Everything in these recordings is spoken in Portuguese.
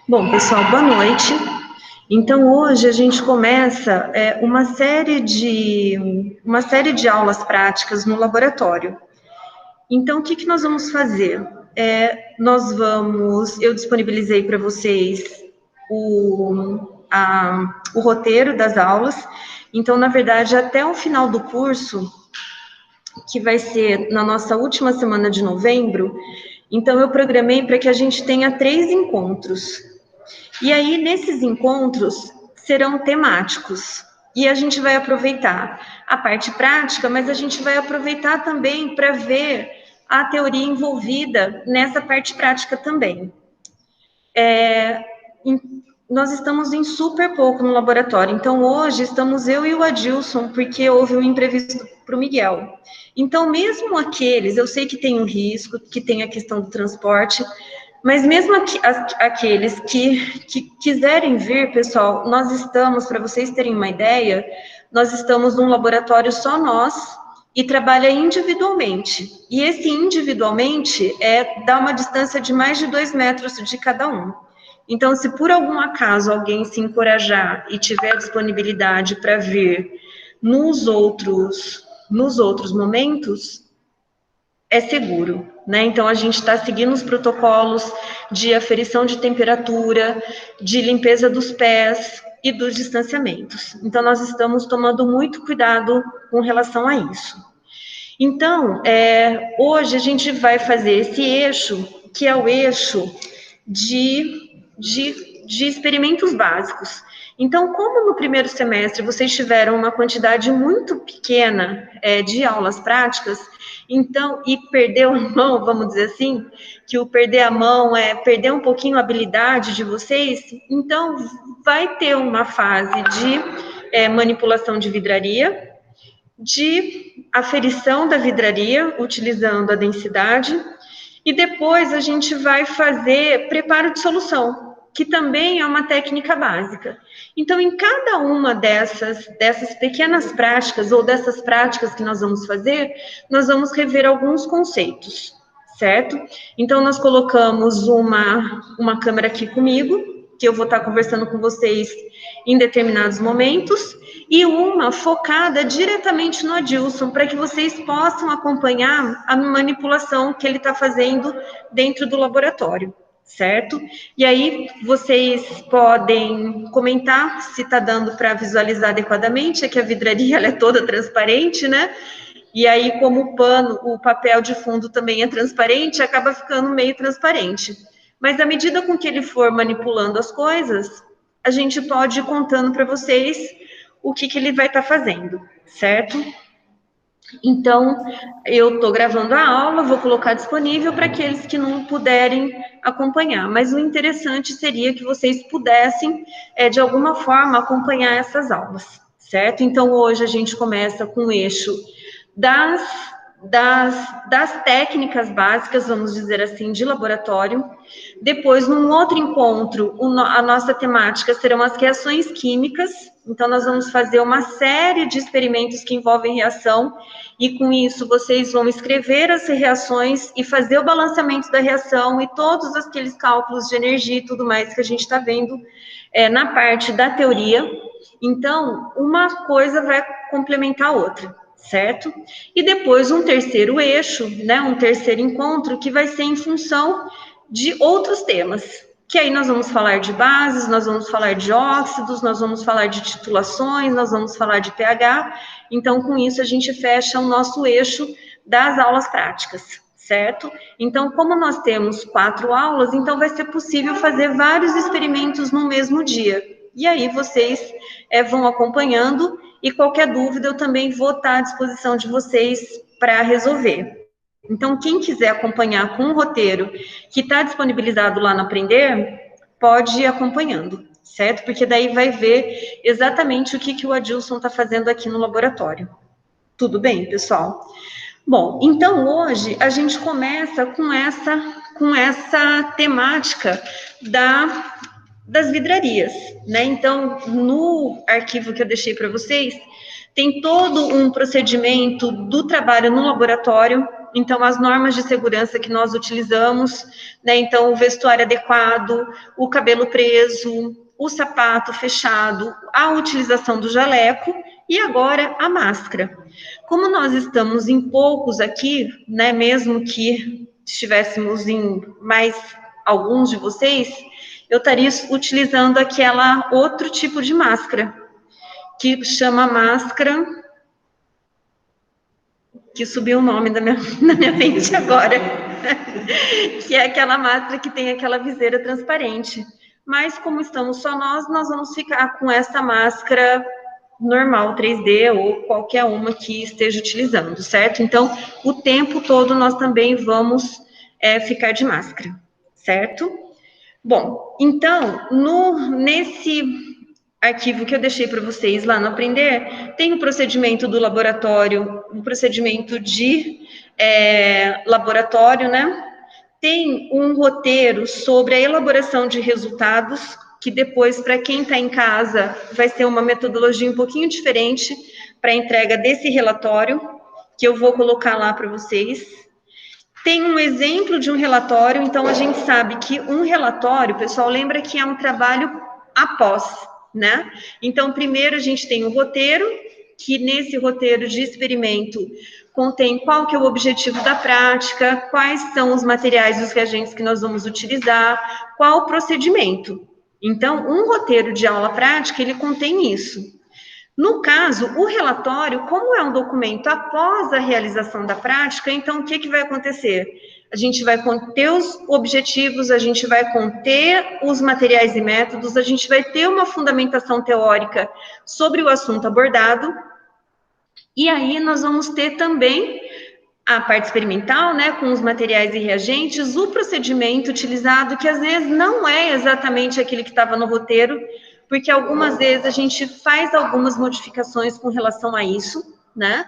Bom, pessoal, boa noite. Então, hoje a gente começa uma série de aulas práticas no laboratório. Então, o que nós vamos fazer? Eu disponibilizei para vocês o roteiro das aulas. Então, na verdade, até o final do curso, que vai ser na nossa última semana de novembro, então eu programei para que a gente tenha 3 encontros. E aí, nesses encontros, serão temáticos. E a gente vai aproveitar a parte prática, mas a gente vai aproveitar também para ver a teoria envolvida nessa parte prática também. Nós estamos em super pouco no laboratório, então hoje estamos eu e o Adilson, porque houve um imprevisto para o Miguel. Então, mesmo aqueles, eu sei que tem um risco, que tem a questão do transporte, mas mesmo aqueles que quiserem vir, pessoal, nós estamos, para vocês terem uma ideia, nós estamos num laboratório só nós e trabalha individualmente. E esse individualmente dá uma distância de mais de 2 metros de cada um. Então, se por algum acaso alguém se encorajar e tiver disponibilidade para vir nos outros momentos, é seguro, né? Então, a gente está seguindo os protocolos de aferição de temperatura, de limpeza dos pés e dos distanciamentos. Então, nós estamos tomando muito cuidado com relação a isso. Então, hoje a gente vai fazer esse eixo, que é o eixo de experimentos básicos. Então, como no primeiro semestre vocês tiveram uma quantidade muito pequena de aulas práticas, então, e perdeu a mão, vamos dizer assim, que o perder a mão é perder um pouquinho a habilidade de vocês, então vai ter uma fase de manipulação de vidraria, de aferição da vidraria, utilizando a densidade, e depois a gente vai fazer preparo de solução, que também é uma técnica básica. Então, em cada uma dessas pequenas práticas, ou dessas práticas que nós vamos fazer, nós vamos rever alguns conceitos, certo? Então, nós colocamos uma câmera aqui comigo, que eu vou estar conversando com vocês em determinados momentos, e uma focada diretamente no Adilson, para que vocês possam acompanhar a manipulação que ele está fazendo dentro do laboratório, certo? E aí vocês podem comentar se está dando para visualizar adequadamente, é que a vidraria ela é toda transparente, né? E aí, como o papel de fundo também é transparente, acaba ficando meio transparente. Mas à medida com que ele for manipulando as coisas, a gente pode ir contando para vocês o que ele vai estar fazendo, certo? Então, eu estou gravando a aula, vou colocar disponível para aqueles que não puderem acompanhar. Mas o interessante seria que vocês pudessem, de alguma forma, acompanhar essas aulas, certo? Então, hoje a gente começa com o eixo das técnicas básicas, vamos dizer assim, de laboratório. Depois, num outro encontro, a nossa temática serão as reações químicas. Então, nós vamos fazer uma série de experimentos que envolvem reação, e com isso vocês vão escrever as reações e fazer o balanceamento da reação e todos aqueles cálculos de energia e tudo mais que a gente está vendo na parte da teoria. Então, uma coisa vai complementar a outra, certo? E depois um terceiro eixo, né, um terceiro encontro, que vai ser em função de outros temas, que aí nós vamos falar de bases, nós vamos falar de óxidos, nós vamos falar de titulações, nós vamos falar de pH. Então, com isso, a gente fecha o nosso eixo das aulas práticas, certo? Então, como nós temos 4 aulas, então vai ser possível fazer vários experimentos no mesmo dia. E aí vocês vão acompanhando, e qualquer dúvida eu também vou estar à disposição de vocês para resolver. Então, quem quiser acompanhar com o roteiro que está disponibilizado lá no Aprender, pode ir acompanhando, certo? Porque daí vai ver exatamente o que o Adilson está fazendo aqui no laboratório. Tudo bem, pessoal? Bom, então hoje a gente começa com essa temática das vidrarias, né? Então, no arquivo que eu deixei para vocês, tem todo um procedimento do trabalho no laboratório. Então, as normas de segurança que nós utilizamos, né? Então, o vestuário adequado, o cabelo preso, o sapato fechado, a utilização do jaleco e agora a máscara. Como nós estamos em poucos aqui, né? Mesmo que estivéssemos em mais alguns de vocês, eu estaria utilizando aquela outro tipo de máscara, que chama máscara, que subiu o nome na minha mente agora, que é aquela máscara que tem aquela viseira transparente. Mas como estamos só nós vamos ficar com essa máscara normal, 3D, ou qualquer uma que esteja utilizando, certo? Então, o tempo todo nós também vamos ficar de máscara, certo? Bom, então, nesse arquivo que eu deixei para vocês lá no Aprender, tem o procedimento do laboratório, o procedimento de laboratório, né? Tem um roteiro sobre a elaboração de resultados, que depois, para quem está em casa, vai ser uma metodologia um pouquinho diferente para a entrega desse relatório, que eu vou colocar lá para vocês. Tem um exemplo de um relatório, então a gente sabe que um relatório, pessoal, lembra que é um trabalho após, né? Então, primeiro a gente tem o roteiro, que nesse roteiro de experimento contém qual que é o objetivo da prática, quais são os materiais e os reagentes que nós vamos utilizar, qual o procedimento. Então, um roteiro de aula prática, ele contém isso. No caso, o relatório, como é um documento após a realização da prática, então o que vai acontecer? A gente vai conter os objetivos, a gente vai conter os materiais e métodos, a gente vai ter uma fundamentação teórica sobre o assunto abordado, e aí nós vamos ter também a parte experimental, né, com os materiais e reagentes, o procedimento utilizado, que às vezes não é exatamente aquele que estava no roteiro, porque algumas vezes a gente faz algumas modificações com relação a isso, né?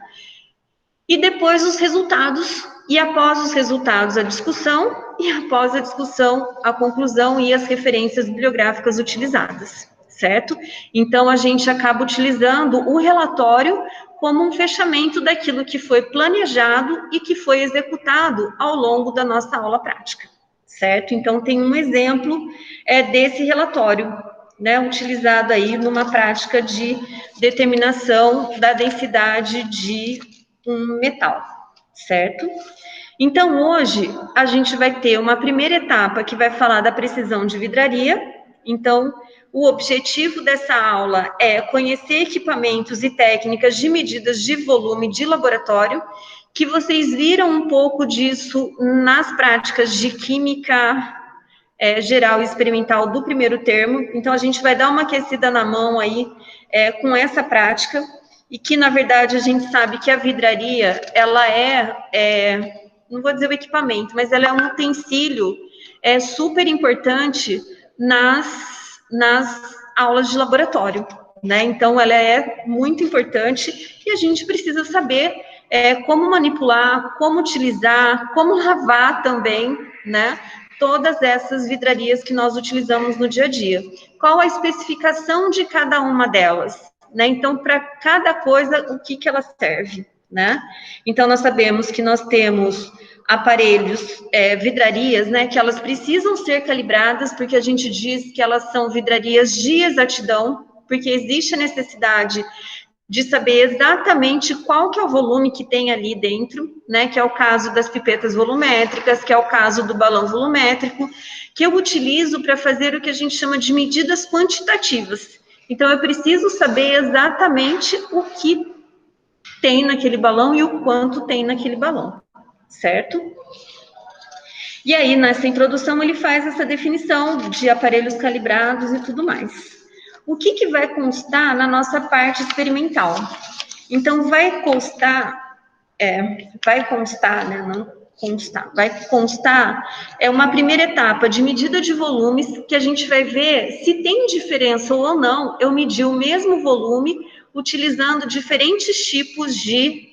E depois os resultados, e após os resultados a discussão, e após a discussão a conclusão e as referências bibliográficas utilizadas, certo? Então a gente acaba utilizando o relatório como um fechamento daquilo que foi planejado e que foi executado ao longo da nossa aula prática, certo? Então tem um exemplo desse relatório, né, utilizado aí numa prática de determinação da densidade de um metal, certo? Então, hoje, a gente vai ter uma primeira etapa que vai falar da precisão de vidraria. Então, o objetivo dessa aula é conhecer equipamentos e técnicas de medidas de volume de laboratório, que vocês viram um pouco disso nas práticas de química geral e experimental do primeiro termo. Então, a gente vai dar uma aquecida na mão aí com essa prática, e que, na verdade, a gente sabe que a vidraria, ela não vou dizer o equipamento, mas ela é um utensílio super importante nas aulas de laboratório, né? Então, ela é muito importante e a gente precisa saber como manipular, como utilizar, como lavar também, né? Todas essas vidrarias que nós utilizamos no dia a dia. Qual a especificação de cada uma delas, né? Então, para cada coisa, o que ela serve, né? Então, nós sabemos que nós temos aparelhos, vidrarias, né, que elas precisam ser calibradas, porque a gente diz que elas são vidrarias de exatidão, porque existe a necessidade de saber exatamente qual que é o volume que tem ali dentro, né, que é o caso das pipetas volumétricas, que é o caso do balão volumétrico, que eu utilizo para fazer o que a gente chama de medidas quantitativas. Então, eu preciso saber exatamente o que tem naquele balão e o quanto tem naquele balão, certo? E aí, nessa introdução, ele faz essa definição de aparelhos calibrados e tudo mais. O que vai constar na nossa parte experimental? Então, vai constar, né, não constar, vai constar uma primeira etapa de medida de volumes, que a gente vai ver se tem diferença ou não eu medir o mesmo volume utilizando diferentes tipos de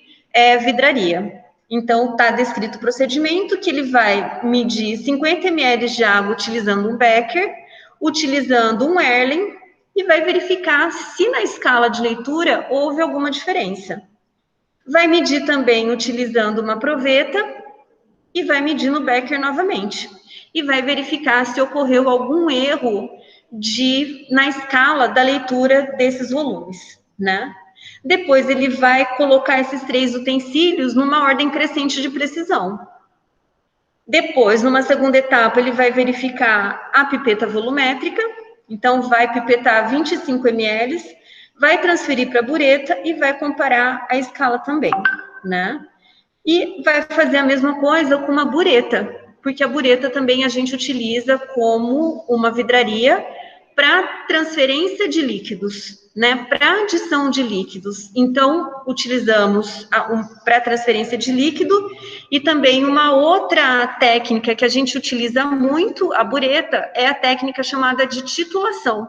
vidraria. Então, está descrito o procedimento, que ele vai medir 50 ml de água utilizando um Becker, utilizando um Erlen, e vai verificar se na escala de leitura houve alguma diferença. Vai medir também utilizando uma proveta e vai medir no Becker novamente. E vai verificar se ocorreu algum erro na escala da leitura desses volumes, né? Depois ele vai colocar esses 3 utensílios numa ordem crescente de precisão. Depois, numa segunda etapa, ele vai verificar a pipeta volumétrica, então vai pipetar 25 ml, vai transferir para a bureta e vai comparar a escala também, né? E vai fazer a mesma coisa com uma bureta, porque a bureta também a gente utiliza como uma vidraria para transferência de líquidos, né? Para adição de líquidos. Então, utilizamos para transferência de líquido e também uma outra técnica que a gente utiliza muito, a bureta, é a técnica chamada de titulação,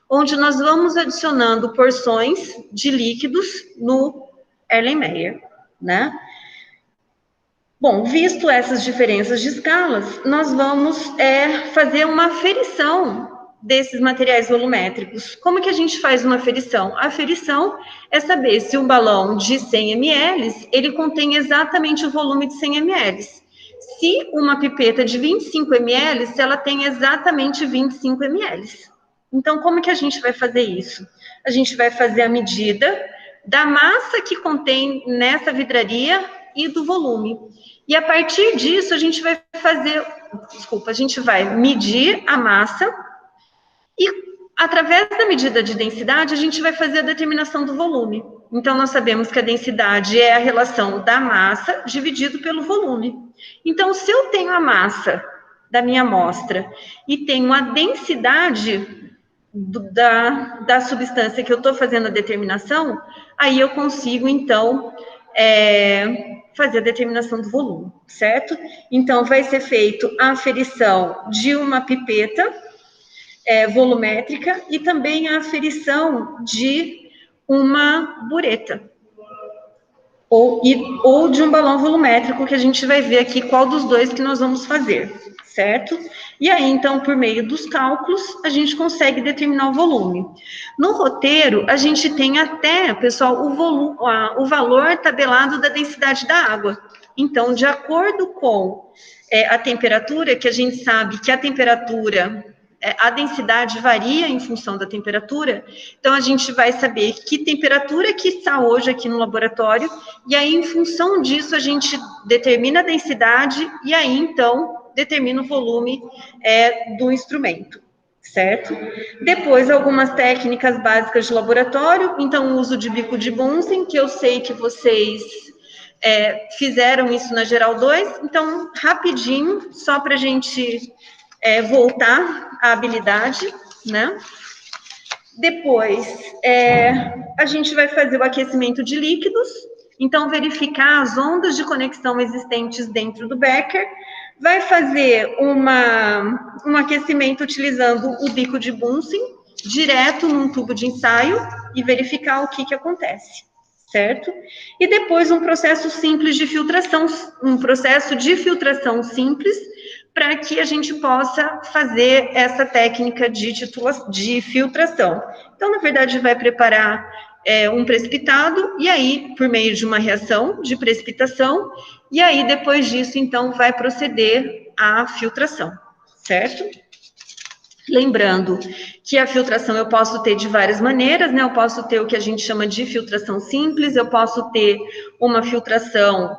onde nós vamos adicionando porções de líquidos no Erlenmeyer, né? Bom, visto essas diferenças de escalas, nós vamos fazer uma aferição desses materiais volumétricos. Como que a gente faz uma aferição? A aferição é saber se um balão de 100 ml, ele contém exatamente o volume de 100 ml. Se uma pipeta de 25 ml, se ela tem exatamente 25 ml. Então, como que a gente vai fazer isso? A gente vai fazer a medida da massa que contém nessa vidraria e do volume. E a partir disso, a gente vai medir a massa e, através da medida de densidade, a gente vai fazer a determinação do volume. Então, nós sabemos que a densidade é a relação da massa dividido pelo volume. Então, se eu tenho a massa da minha amostra e tenho a densidade da substância que eu estou fazendo a determinação, aí eu consigo, então, fazer a determinação do volume, certo? Então, vai ser feito a aferição de uma pipeta volumétrica e também a aferição de uma bureta. Ou de um balão volumétrico, que a gente vai ver aqui qual dos dois que nós vamos fazer, certo? E aí, então, por meio dos cálculos, a gente consegue determinar o volume. No roteiro, a gente tem até, pessoal, o valor tabelado da densidade da água. Então, de acordo com a temperatura, que a gente sabe que a temperatura, a densidade varia em função da temperatura, então a gente vai saber que temperatura que está hoje aqui no laboratório, e aí, em função disso, a gente determina a densidade, e aí, então, determina o volume do instrumento, certo? Depois, algumas técnicas básicas de laboratório, então, o uso de bico de Bunsen, que eu sei que vocês fizeram isso na Geral 2, então, rapidinho, só para a gente voltar à habilidade, né? Depois, a gente vai fazer o aquecimento de líquidos, então, verificar as ondas de conexão existentes dentro do Becker, vai fazer um aquecimento utilizando o bico de Bunsen, direto num tubo de ensaio, e verificar o que acontece, certo? E depois um processo simples de filtração, simples, para que a gente possa fazer essa técnica de filtração. Então, na verdade, vai preparar um precipitado, e aí, por meio de uma reação de precipitação, e aí, depois disso, então, vai proceder à filtração, certo? Lembrando que a filtração eu posso ter de várias maneiras, né? Eu posso ter o que a gente chama de filtração simples, eu posso ter uma filtração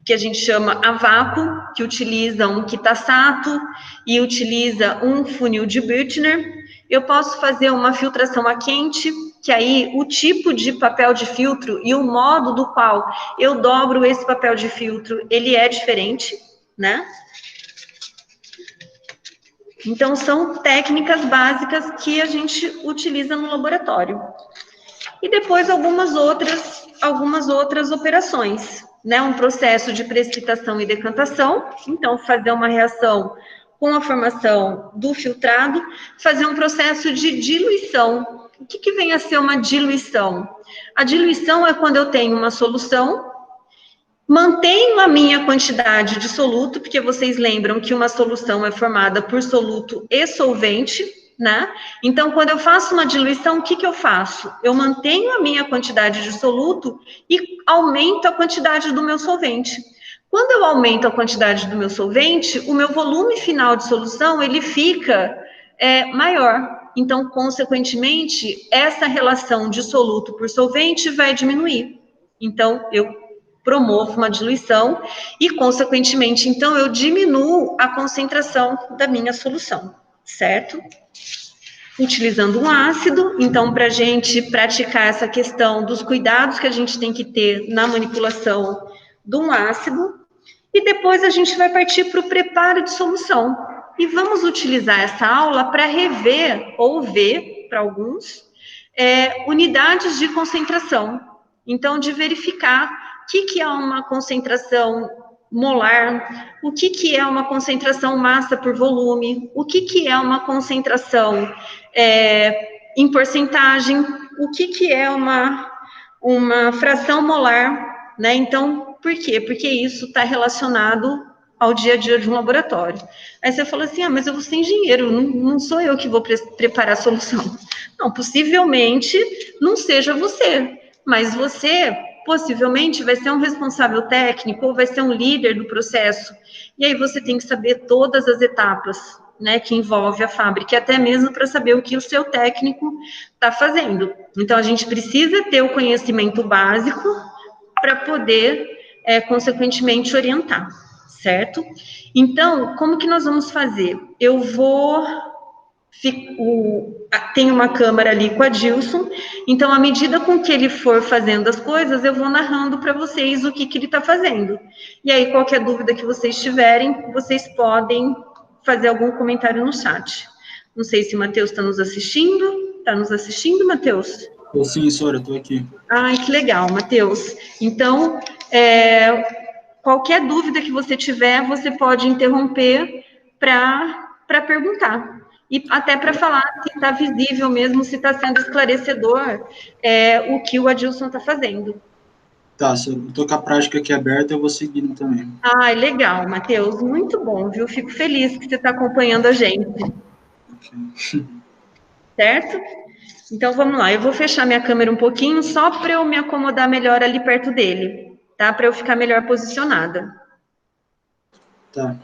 que a gente chama a vácuo, que utiliza um Kitasato e utiliza um funil de Büchner. Eu posso fazer uma filtração a quente, que aí o tipo de papel de filtro e o modo do qual eu dobro esse papel de filtro, ele é diferente, né? Então, são técnicas básicas que a gente utiliza no laboratório. E depois algumas outras operações, né? Um processo de precipitação e decantação, então fazer uma reação com a formação do filtrado, fazer um processo de diluição. O que vem a ser uma diluição? A diluição é quando eu tenho uma solução, mantenho a minha quantidade de soluto, porque vocês lembram que uma solução é formada por soluto e solvente, né? Então, quando eu faço uma diluição, o que eu faço? Eu mantenho a minha quantidade de soluto e aumento a quantidade do meu solvente. Quando eu aumento a quantidade do meu solvente, o meu volume final de solução, ele fica maior. Então, consequentemente, essa relação de soluto por solvente vai diminuir. Então, eu promovo uma diluição e, consequentemente, então, eu diminuo a concentração da minha solução, certo? Utilizando um ácido, então, para a gente praticar essa questão dos cuidados que a gente tem que ter na manipulação de um ácido, e depois a gente vai partir para o preparo de solução. E vamos utilizar essa aula para rever ou ver, para alguns, unidades de concentração. Então, de verificar o que é uma concentração molar, o que é uma concentração massa por volume, o que é uma concentração em porcentagem, o que é uma fração molar, né? Então, por quê? Porque isso está relacionado ao dia a dia de um laboratório. Aí você fala assim, mas eu vou ser engenheiro, não sou eu que vou preparar a solução. Não, possivelmente não seja você, mas você possivelmente vai ser um responsável técnico ou vai ser um líder do processo. E aí você tem que saber todas as etapas, né, que envolve a fábrica, até mesmo para saber o que o seu técnico está fazendo. Então, a gente precisa ter o conhecimento básico para poder, consequentemente, orientar, certo? Então, como que nós vamos fazer? Eu vou... Tem uma câmera ali com a Dilson, então, à medida com que ele for fazendo as coisas, eu vou narrando para vocês o que ele está fazendo. E aí, qualquer dúvida que vocês tiverem, vocês podem fazer algum comentário no chat. Não sei se o Matheus está nos assistindo. Está nos assistindo, Matheus? Sim, senhora, estou aqui. Ai, que legal, Matheus. Então, qualquer dúvida que você tiver, você pode interromper para perguntar. E até para falar se está visível mesmo, se está sendo esclarecedor o que o Adilson está fazendo. Tá, se eu estou com a prática aqui aberta, eu vou seguindo também. Ai, legal, Matheus. Muito bom, viu? Fico feliz que você está acompanhando a gente. Okay. Certo? Então, vamos lá. Eu vou fechar minha câmera um pouquinho, só para eu me acomodar melhor ali perto dele, tá? Para eu ficar melhor posicionada. Tá.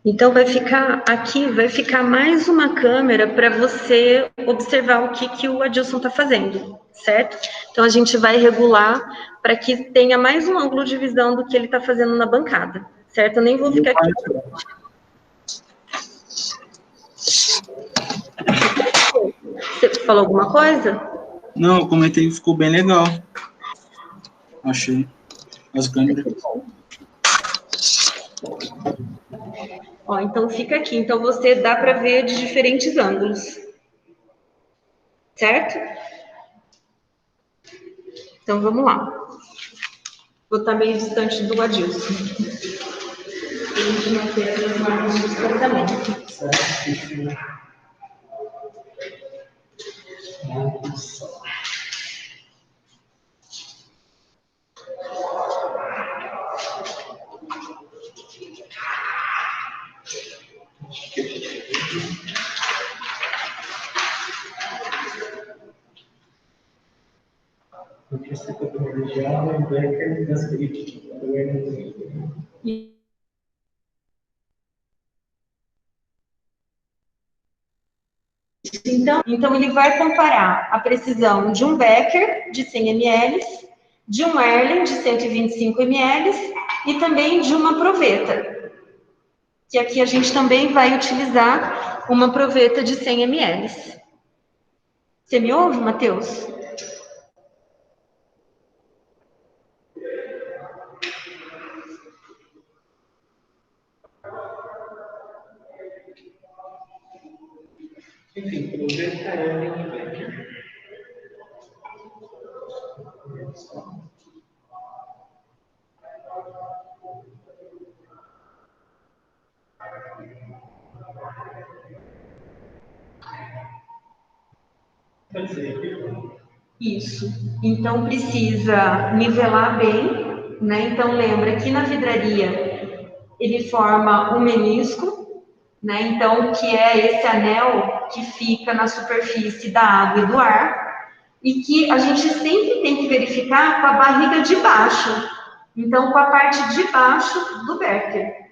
Então, vai ficar aqui, vai ficar mais uma câmera para você observar o que o Adilson está fazendo, certo? Então, a gente vai regular para que tenha mais um ângulo de visão do que ele está fazendo na bancada, certo? Eu nem vou ficar aqui. Você falou alguma coisa? Não, eu comentei que ficou bem legal. Achei. As câmeras. Ó, então fica aqui. Então você dá para ver de diferentes ângulos. Certo? Então vamos lá. Vou estar meio distante do Adilson. A gente manter as marcas de distanciamento. Então, ele vai comparar a precisão de um Becker de 100 ml, de um Erlen de 125 ml e também de uma proveta, que aqui a gente também vai utilizar uma proveta de 100 ml. Você me ouve, Matheus? Enfim, proveta, Erlen e Becker. Isso. Então, precisa nivelar bem, né? Então, lembra que na vidraria ele forma um menisco, né? Então, que é esse anel que fica na superfície da água e do ar, e que a gente sempre tem que verificar com a barriga de baixo. Então, com a parte de baixo do Becker.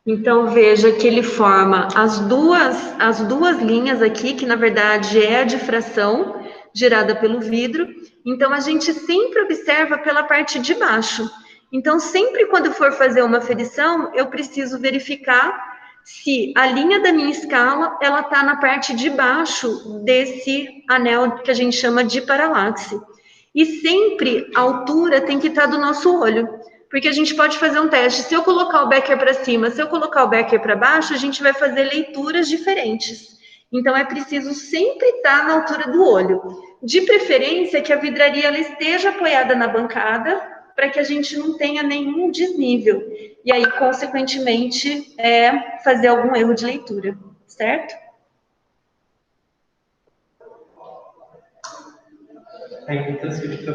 Então, veja que ele forma as duas linhas aqui, que na verdade é a difração gerada pelo vidro. Então, a gente sempre observa pela parte de baixo. Então, sempre quando for fazer uma ferição, eu preciso verificar se a linha da minha escala, ela está na parte de baixo desse anel que a gente chama de paralaxe. E sempre a altura tem que estar do nosso olho. Porque a gente pode fazer um teste. Se eu colocar o Becker para cima, se eu colocar o Becker para baixo, a gente vai fazer leituras diferentes. Então, é preciso sempre estar na altura do olho. De preferência, que a vidraria ela esteja apoiada na bancada, para que a gente não tenha nenhum desnível. E aí, consequentemente, fazer algum erro de leitura. Certo? A importância fica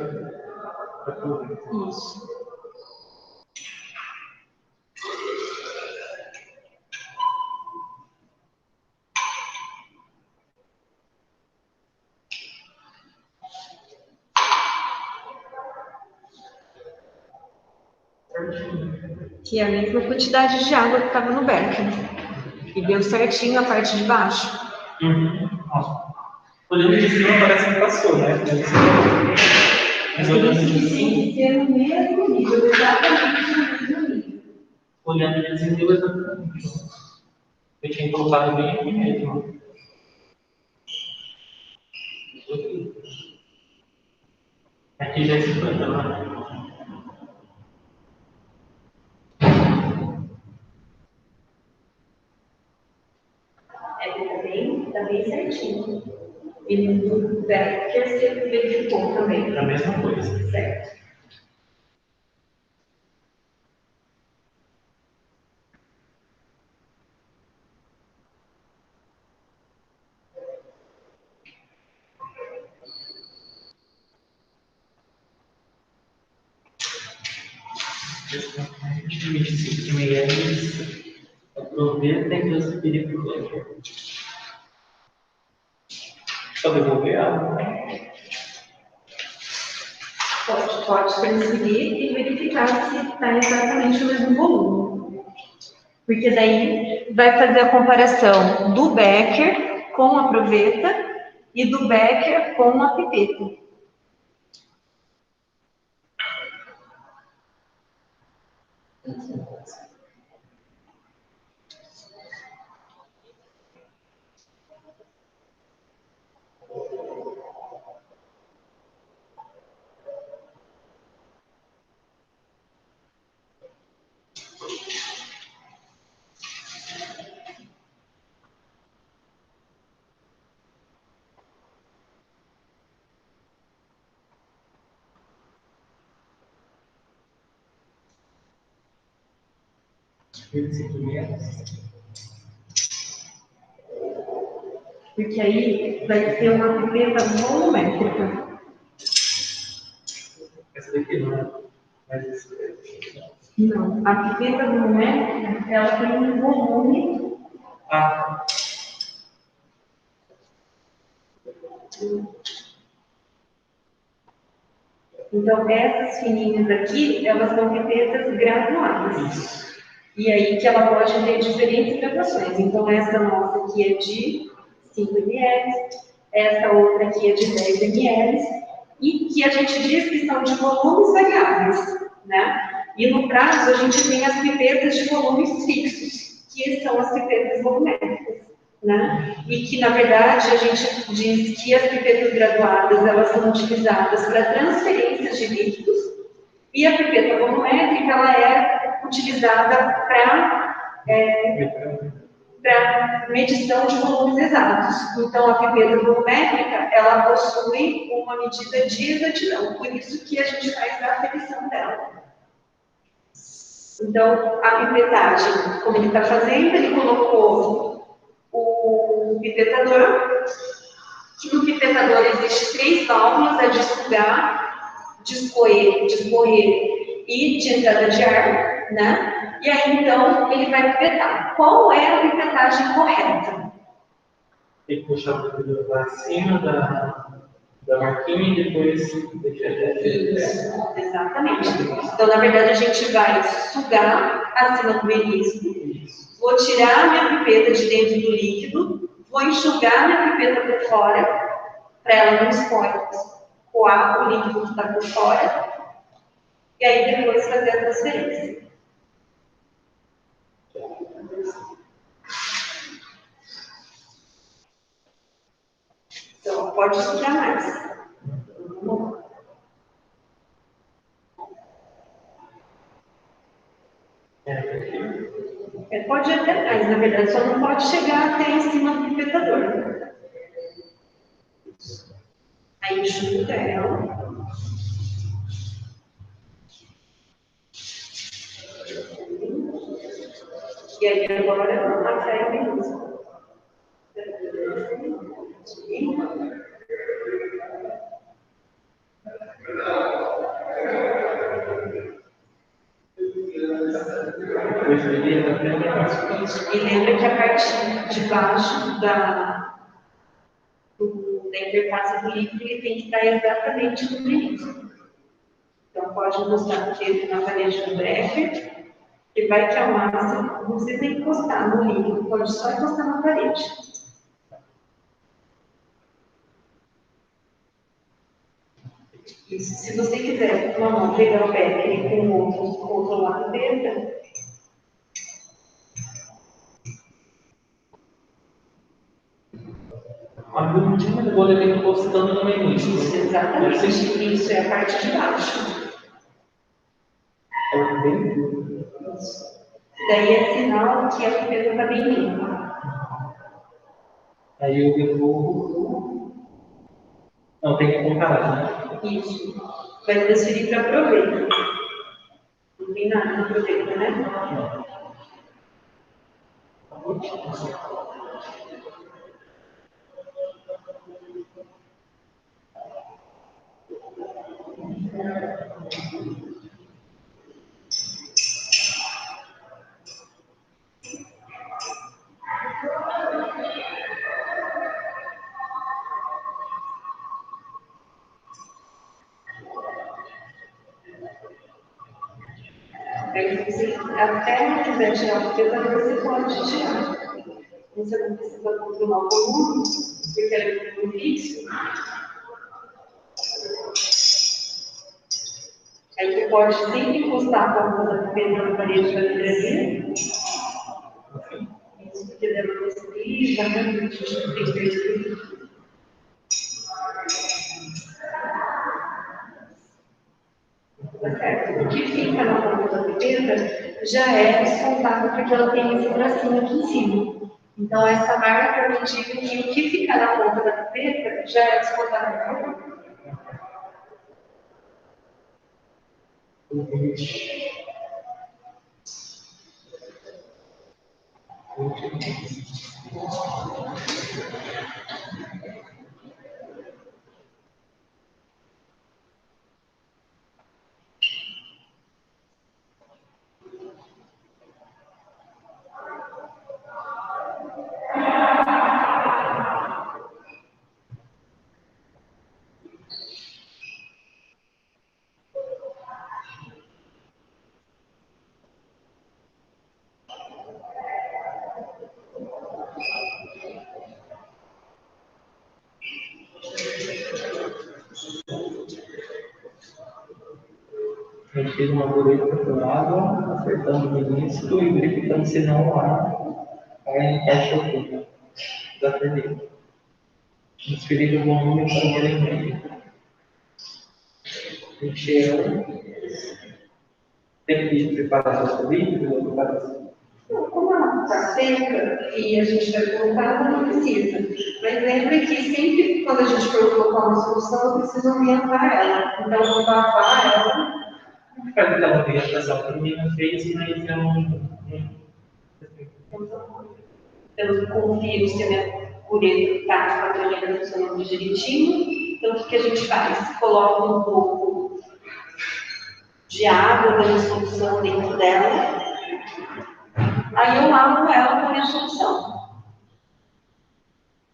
para Isso. Que é a mesma quantidade de água que estava no Becker. E deu certinho a parte de baixo. Olhando de cima parece que passou, né? Mas olhando de cima. Ser no mesmo nível, exatamente no mesmo nível. Olhando de cima, deu exatamente. Eu tinha colocado bem aqui mesmo. Aqui já é 50, né? Tá bem certinho. E no Becker você verificou também. É a mesma coisa. Certo. De 25 ml, aproveita e usa o perigo. Só devolver a água. Pode transferir e verificar se está exatamente o mesmo volume. Porque daí vai fazer a comparação do Becker com a proveta e do Becker com a pipeta. Porque aí vai ser uma pipeta volumétrica. Essa daqui não é mais. Não, a pipeta volumétrica, ela tem um volume. Ah, Então, essas fininhas aqui, elas são pipetas graduadas. E aí que ela pode ter diferentes graduações. Então, essa nossa aqui é de 5 ml, essa outra aqui é de 10 ml, e que a gente diz que são de volumes variáveis, né? E no prazo, a gente tem as pipetas de volumes fixos, que são as pipetas volumétricas, né? E que, na verdade, a gente diz que as pipetas graduadas, elas são utilizadas para transferências de líquidos, e a pipeta volumétrica, ela é utilizada para medição de volumes exatos. Então, a pipeta volumétrica, ela possui uma medida de exatidão, por isso que a gente faz a aferição dela. Então, a pipetagem, como ele está fazendo, ele colocou o pipetador, que no pipetador existe 3 válvulas, a de sugar, de escorrer e de entrada de ar, né? E aí, então, ele vai pipetar. Qual é a pipetagem correta? tem que puxar o dedo para cima da marquinha e depois deixar. Exatamente. Então, na verdade, a gente vai sugar acima do menisco, vou tirar a minha pipeta de dentro do líquido, vou enxugar minha pipeta por fora, para ela não escoar o líquido que está por fora, e aí depois fazer a transferência. Então, pode sugar mais. Pode até mais, na verdade, só não pode chegar até em cima do pipetador. Aí enxuga ela. E aí agora a fé é mesmo. E lembra que a parte de baixo da interface do líquido ele tem que estar exatamente no meio. Então pode encostar o dedo na parede do breque, e vai que ao máximo não precisa encostar no líquido, pode só encostar na parede. Isso, se você quiser com uma mão pegar o becker e com o outro controlar a pipeta, A bundinha do goleiro encostando no menisco. isso, exatamente. Isso é a parte de baixo. É bem duro. Daí é sinal que a pipeta está bem limpa. Aí eu devolvo. Não, tem que comparar, né? Isso. Vai transferir para a proveta. Não tem nada na proveta, né? Aí você até não quiser tirar o peso, você pode tirar. Você não precisa controlar o volume, porque é um fixo. Aí você pode sempre encostar a ponta da pena na parede da vidraria. Isso porque deve conseguir, já não tem que tá certo? O que fica na ponta da pipeta já é descontado porque ela tem esse bracinho aqui em cima. Então, essa marca permite que o que fica na ponta da pipeta já é descontado. A gente fez uma bureta com água, acertando o menisco e verificando se não há encaixotura da torneira. Transferindo o volume para o meio. Encheu. Tem que preparar essa líquido ou preparação? Como ela está seca e a gente vai colocar, ela não precisa. Mas lembre que sempre quando a gente for colocar uma solução, eu preciso ambientar ela. Então, eu vou lavar ela. Para dar uma orientação para o menino fez, mas é Eu confiro se a minha pureza está com a torneira funcionando direitinho. Então, o que a gente faz? Coloca um pouco de água da minha solução dentro dela. Aí eu lavo ela com a minha solução.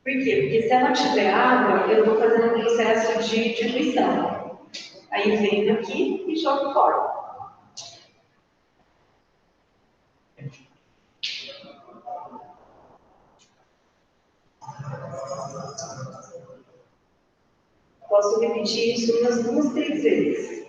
Por quê? Porque se ela tiver água, eu estou fazendo um processo de diluição. Aí venho aqui e jogo fora. Posso repetir isso umas 2, 3 vezes.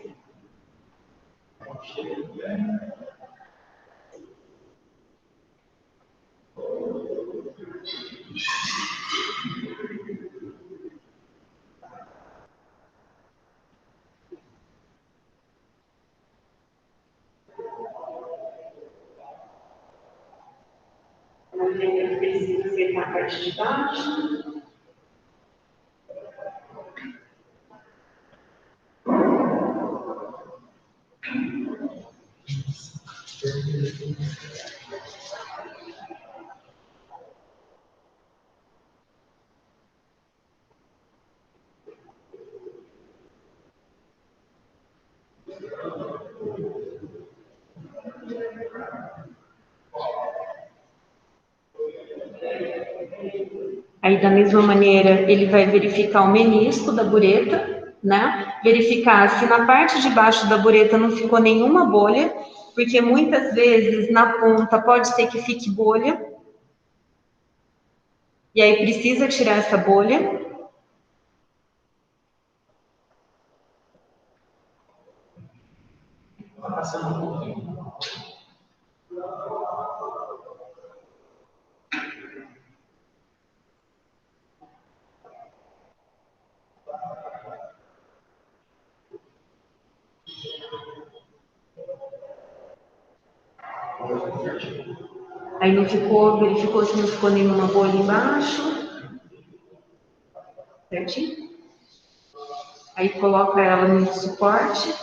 Não tem que precisa acertar a parte de baixo. Aí, da mesma maneira, ele vai verificar o menisco da bureta, né? Verificar se na parte de baixo da bureta não ficou nenhuma bolha, porque muitas vezes na ponta pode ser que fique bolha, e aí precisa tirar essa bolha. Aí não ficou, verificou se não ficou nenhuma bolha embaixo. Certinho? Aí coloca ela no suporte.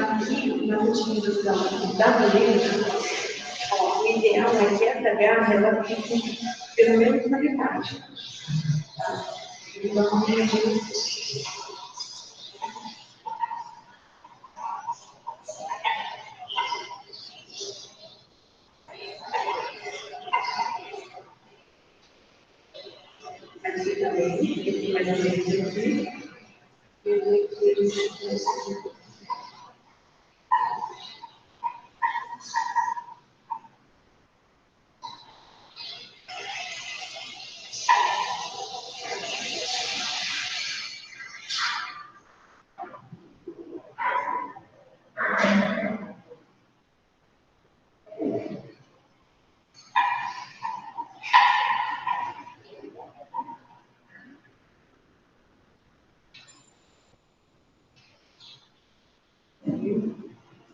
Aqui, na utilização da beleza, o ideal é que essa garra ela fique pelo menos na metade. Tá? Então, aqui também, aqui mais ou menos aqui.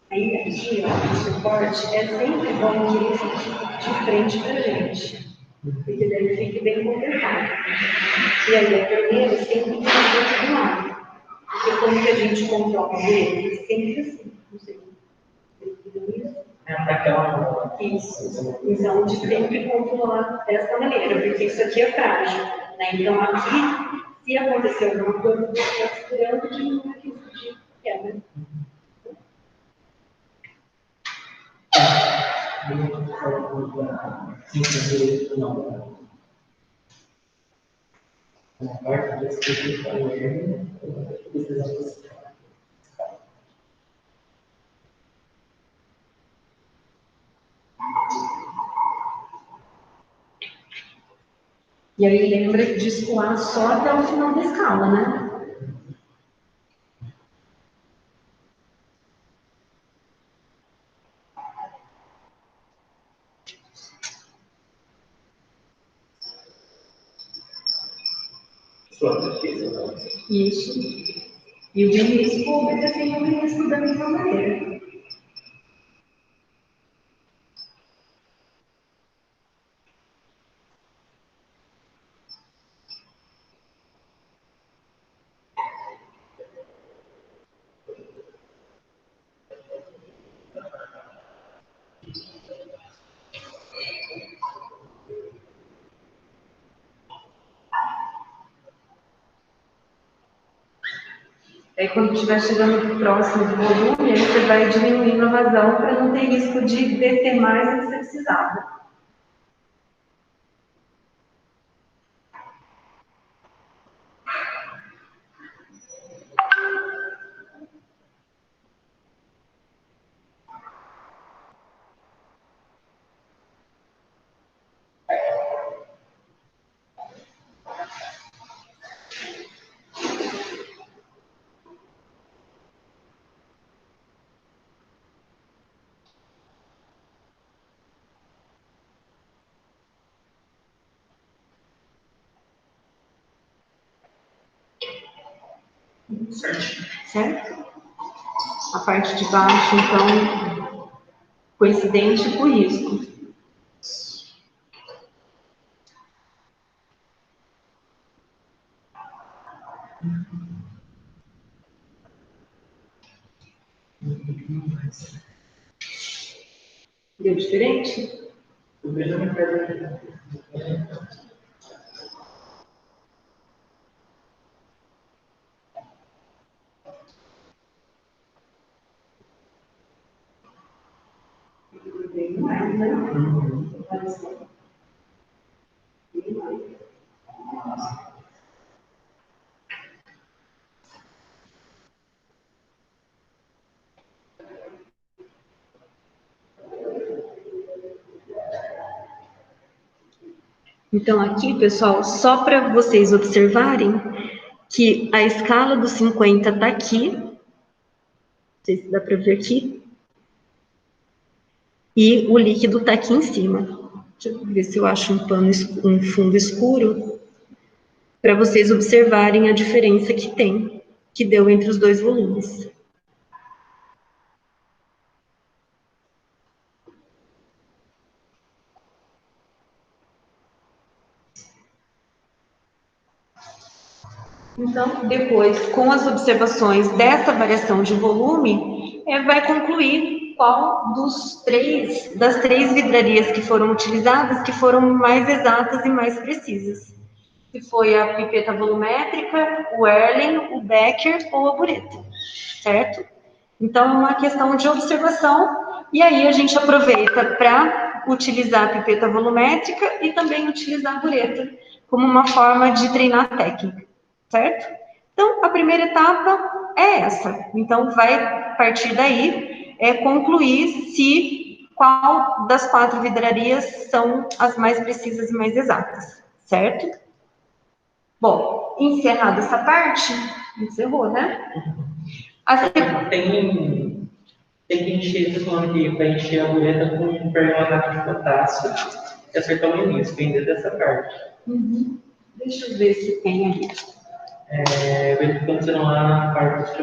Aí, aqui, ó, o suporte é sempre bom que ele fique de frente para a gente, porque daí ele fique bem confortável. E aí, a torneira sempre tem do lado, porque como que a gente controla ele? Sempre assim, não sei. Isso. Então, de sempre controlar dessa maneira, porque isso aqui é frágil. Né? Então, aqui, se acontecer alguma coisa, você está segurando que não é de quebra. Não. Na parte da escrita e aí lembra de escoar só até o final da escala, né? Isso. E o menisco obedecendo o menisco da mesma maneira. Aí quando estiver chegando próximo do volume, aí você vai diminuindo a vazão para não ter risco de descer mais do que você precisava. Certo? A parte de baixo, então, coincidente com o risco. Deu diferente? O mesmo me pede. Bem mais, né? Bem mais. Então, aqui, pessoal, só para vocês observarem que a escala dos 50 está aqui. Não sei se dá para ver aqui. E o líquido está aqui em cima. Deixa eu ver se eu acho um fundo escuro, para vocês observarem a diferença que deu entre os dois volumes. Então, depois, com as observações dessa variação de volume, vai concluir qual das três vidrarias que foram utilizadas que foram mais exatas e mais precisas. Se foi a pipeta volumétrica, o Erlen, o Becker ou a bureta, certo? Então, é uma questão de observação, e aí a gente aproveita para utilizar a pipeta volumétrica e também utilizar a bureta como uma forma de treinar a técnica, certo? Então, a primeira etapa é essa. Então, vai partir daí, concluir qual das 4 vidrarias são as mais precisas e mais exatas, certo? Bom, encerrada essa parte, encerrou, né? Tem que encher, tô falando aqui, para encher a bureta com permanganato de potássio e acertar o menisco, ainda dessa parte. Uhum. Deixa eu ver se tem ali. Verificando se não há parte de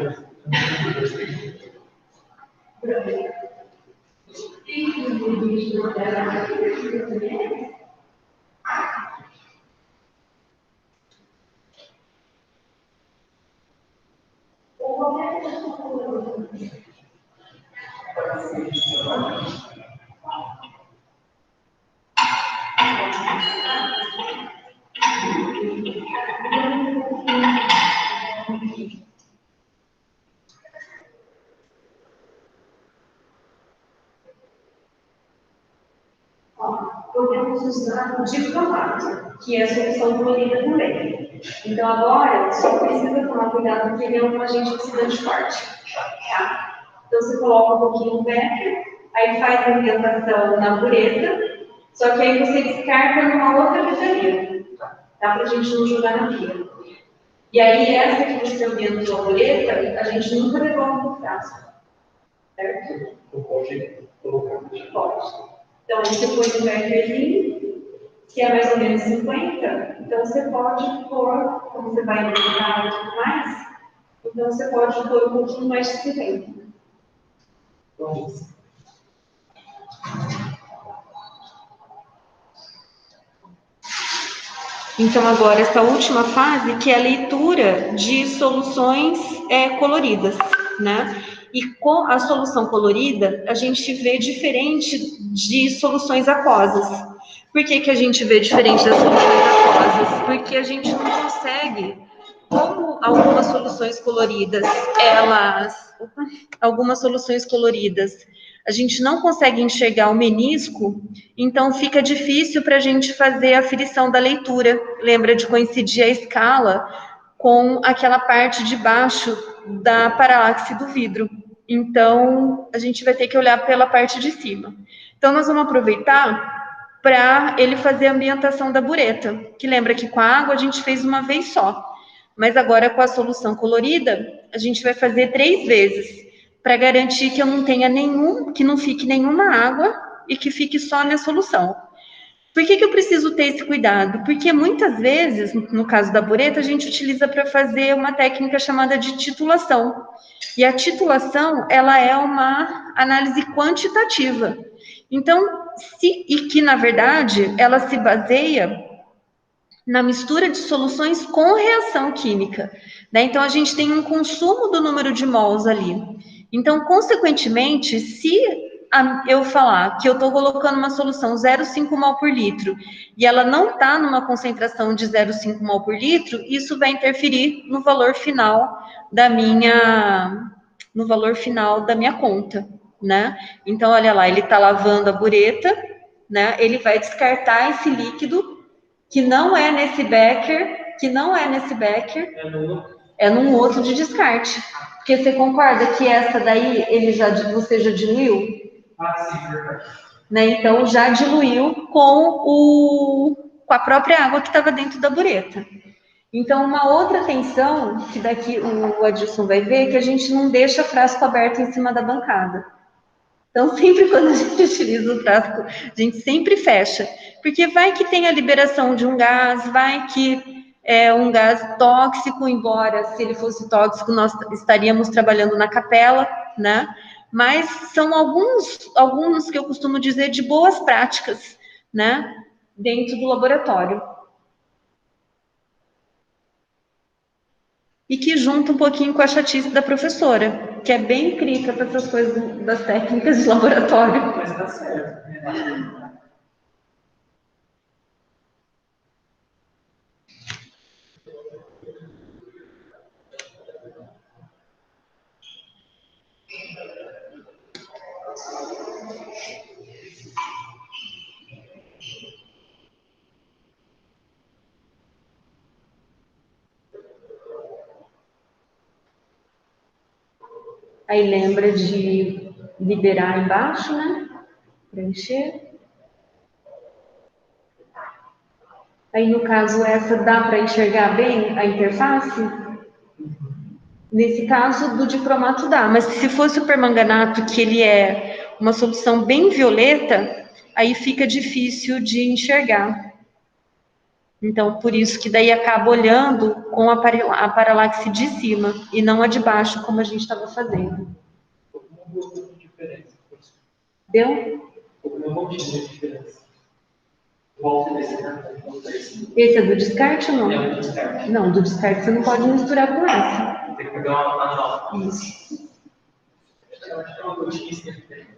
Podemos usar o dicromato, que é a solução colorida também. Então, agora, só precisa tomar cuidado porque ele é um agente oxidante forte. Tá? Então, você coloca um pouquinho o Becker, aí faz a ambientação na bureta, só que aí você descarta numa outra vidraria, tá? Para a gente não jogar na pia. E aí, essa que você ambientou a bureta, a gente nunca devolve no frasco. Certo? Pode colocar. Pode. Então, você põe um Beckerzinho, que é mais ou menos 50, então você pode pôr, como você vai ambientar e tudo mais, então você pode pôr um pouquinho mais de 50. Vamos. Então, agora, essa última fase, que é a leitura de soluções coloridas, né? E com a solução colorida, a gente vê diferente de soluções aquosas. Por que a gente vê diferente das soluções aquosas? Porque a gente não consegue, como algumas soluções coloridas, a gente não consegue enxergar o menisco, então fica difícil para a gente fazer a aferição da leitura. Lembra de coincidir a escala com aquela parte de baixo da paralaxe do vidro. Então, a gente vai ter que olhar pela parte de cima. Então, nós vamos aproveitar para ele fazer a ambientação da bureta, que lembra que com a água a gente fez uma vez só, mas agora com a solução colorida, a gente vai fazer 3 vezes, para garantir que eu não tenha que não fique nenhuma água e que fique só a minha solução. Por que eu preciso ter esse cuidado? Porque muitas vezes, no caso da bureta, a gente utiliza para fazer uma técnica chamada de titulação. E a titulação, ela é uma análise quantitativa. Então, que na verdade, ela se baseia na mistura de soluções com reação química, né? Então, a gente tem um consumo do número de mols ali. Então, consequentemente, se eu falar que eu estou colocando uma solução 0,5 mol por litro e ela não está numa concentração de 0,5 mol por litro, isso vai interferir no valor final da minha conta, né? Então, olha lá, ele está lavando a bureta, né? Ele vai descartar esse líquido que não é nesse Becker, é num outro de descarte. Porque você concorda que essa daí você já diluiu? Sim, verdade. Né? Então já diluiu com a própria água que estava dentro da bureta. Então, uma outra atenção, que daqui o Adilson vai ver, é que a gente não deixa frasco aberto em cima da bancada. Então, sempre quando a gente utiliza o tráfico, a gente sempre fecha, porque vai que tem a liberação de um gás, vai que é um gás tóxico, embora se ele fosse tóxico, nós estaríamos trabalhando na capela, né? Mas são alguns que eu costumo dizer de boas práticas, né? Dentro do laboratório. E que junta um pouquinho com a chatice da professora, que é bem crítica para essas coisas das técnicas de laboratório. Mas tá certo. Aí lembra de liberar embaixo, né? Preencher. Aí no caso essa dá para enxergar bem a interface? Nesse caso do dicromato dá, mas se fosse o permanganato, que ele é uma solução bem violeta, aí fica difícil de enxergar. Então, por isso que daí acaba olhando com a paralaxe de cima e não a de baixo, como a gente estava fazendo. Uma rotina de diferença. Deu? Uma rotina de diferença. Volta desse, né? Esse é do descarte ou não? É um descarte. Não, do descarte você não pode misturar com esse. Tem que pegar uma manual. Isso. Eu acho que é uma rotina diferente.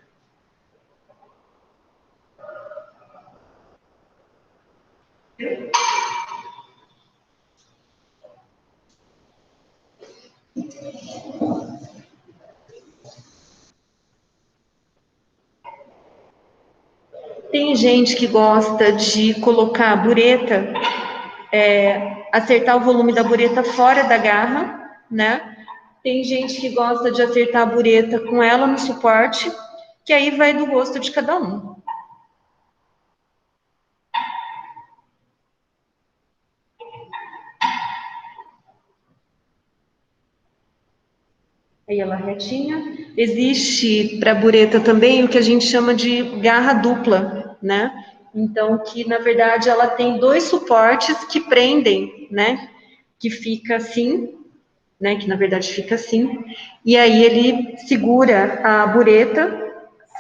Tem gente que gosta de colocar a bureta, acertar o volume da bureta fora da garra, né? Tem gente que gosta de acertar a bureta com ela no suporte, que aí vai do gosto de cada um. Aí ela retinha. Existe para a bureta também o que a gente chama de garra dupla, né? Então, que na verdade ela tem dois suportes que prendem, né? Que fica assim, né? Que na verdade fica assim. E aí ele segura a bureta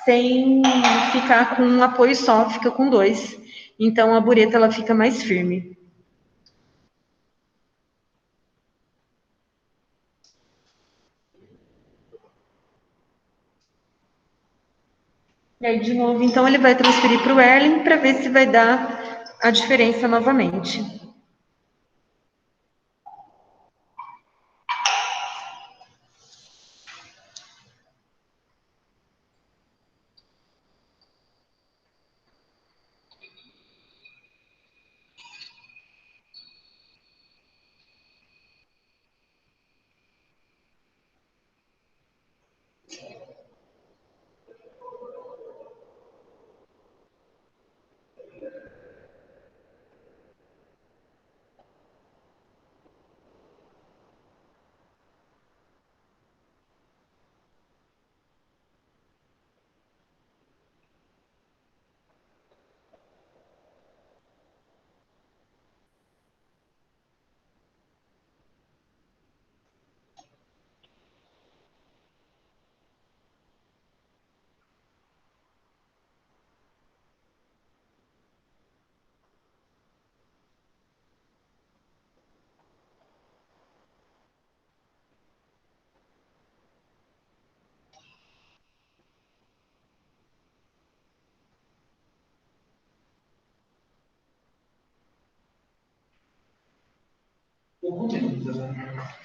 sem ficar com um apoio só, fica com dois. Então a bureta ela fica mais firme. E aí, de novo, então ele vai transferir para o Erling para ver se vai dar a diferença novamente.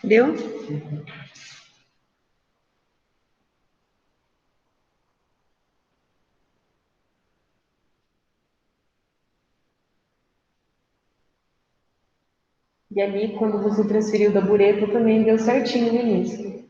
Deu? E ali, quando você transferiu da bureta, também deu certinho no início.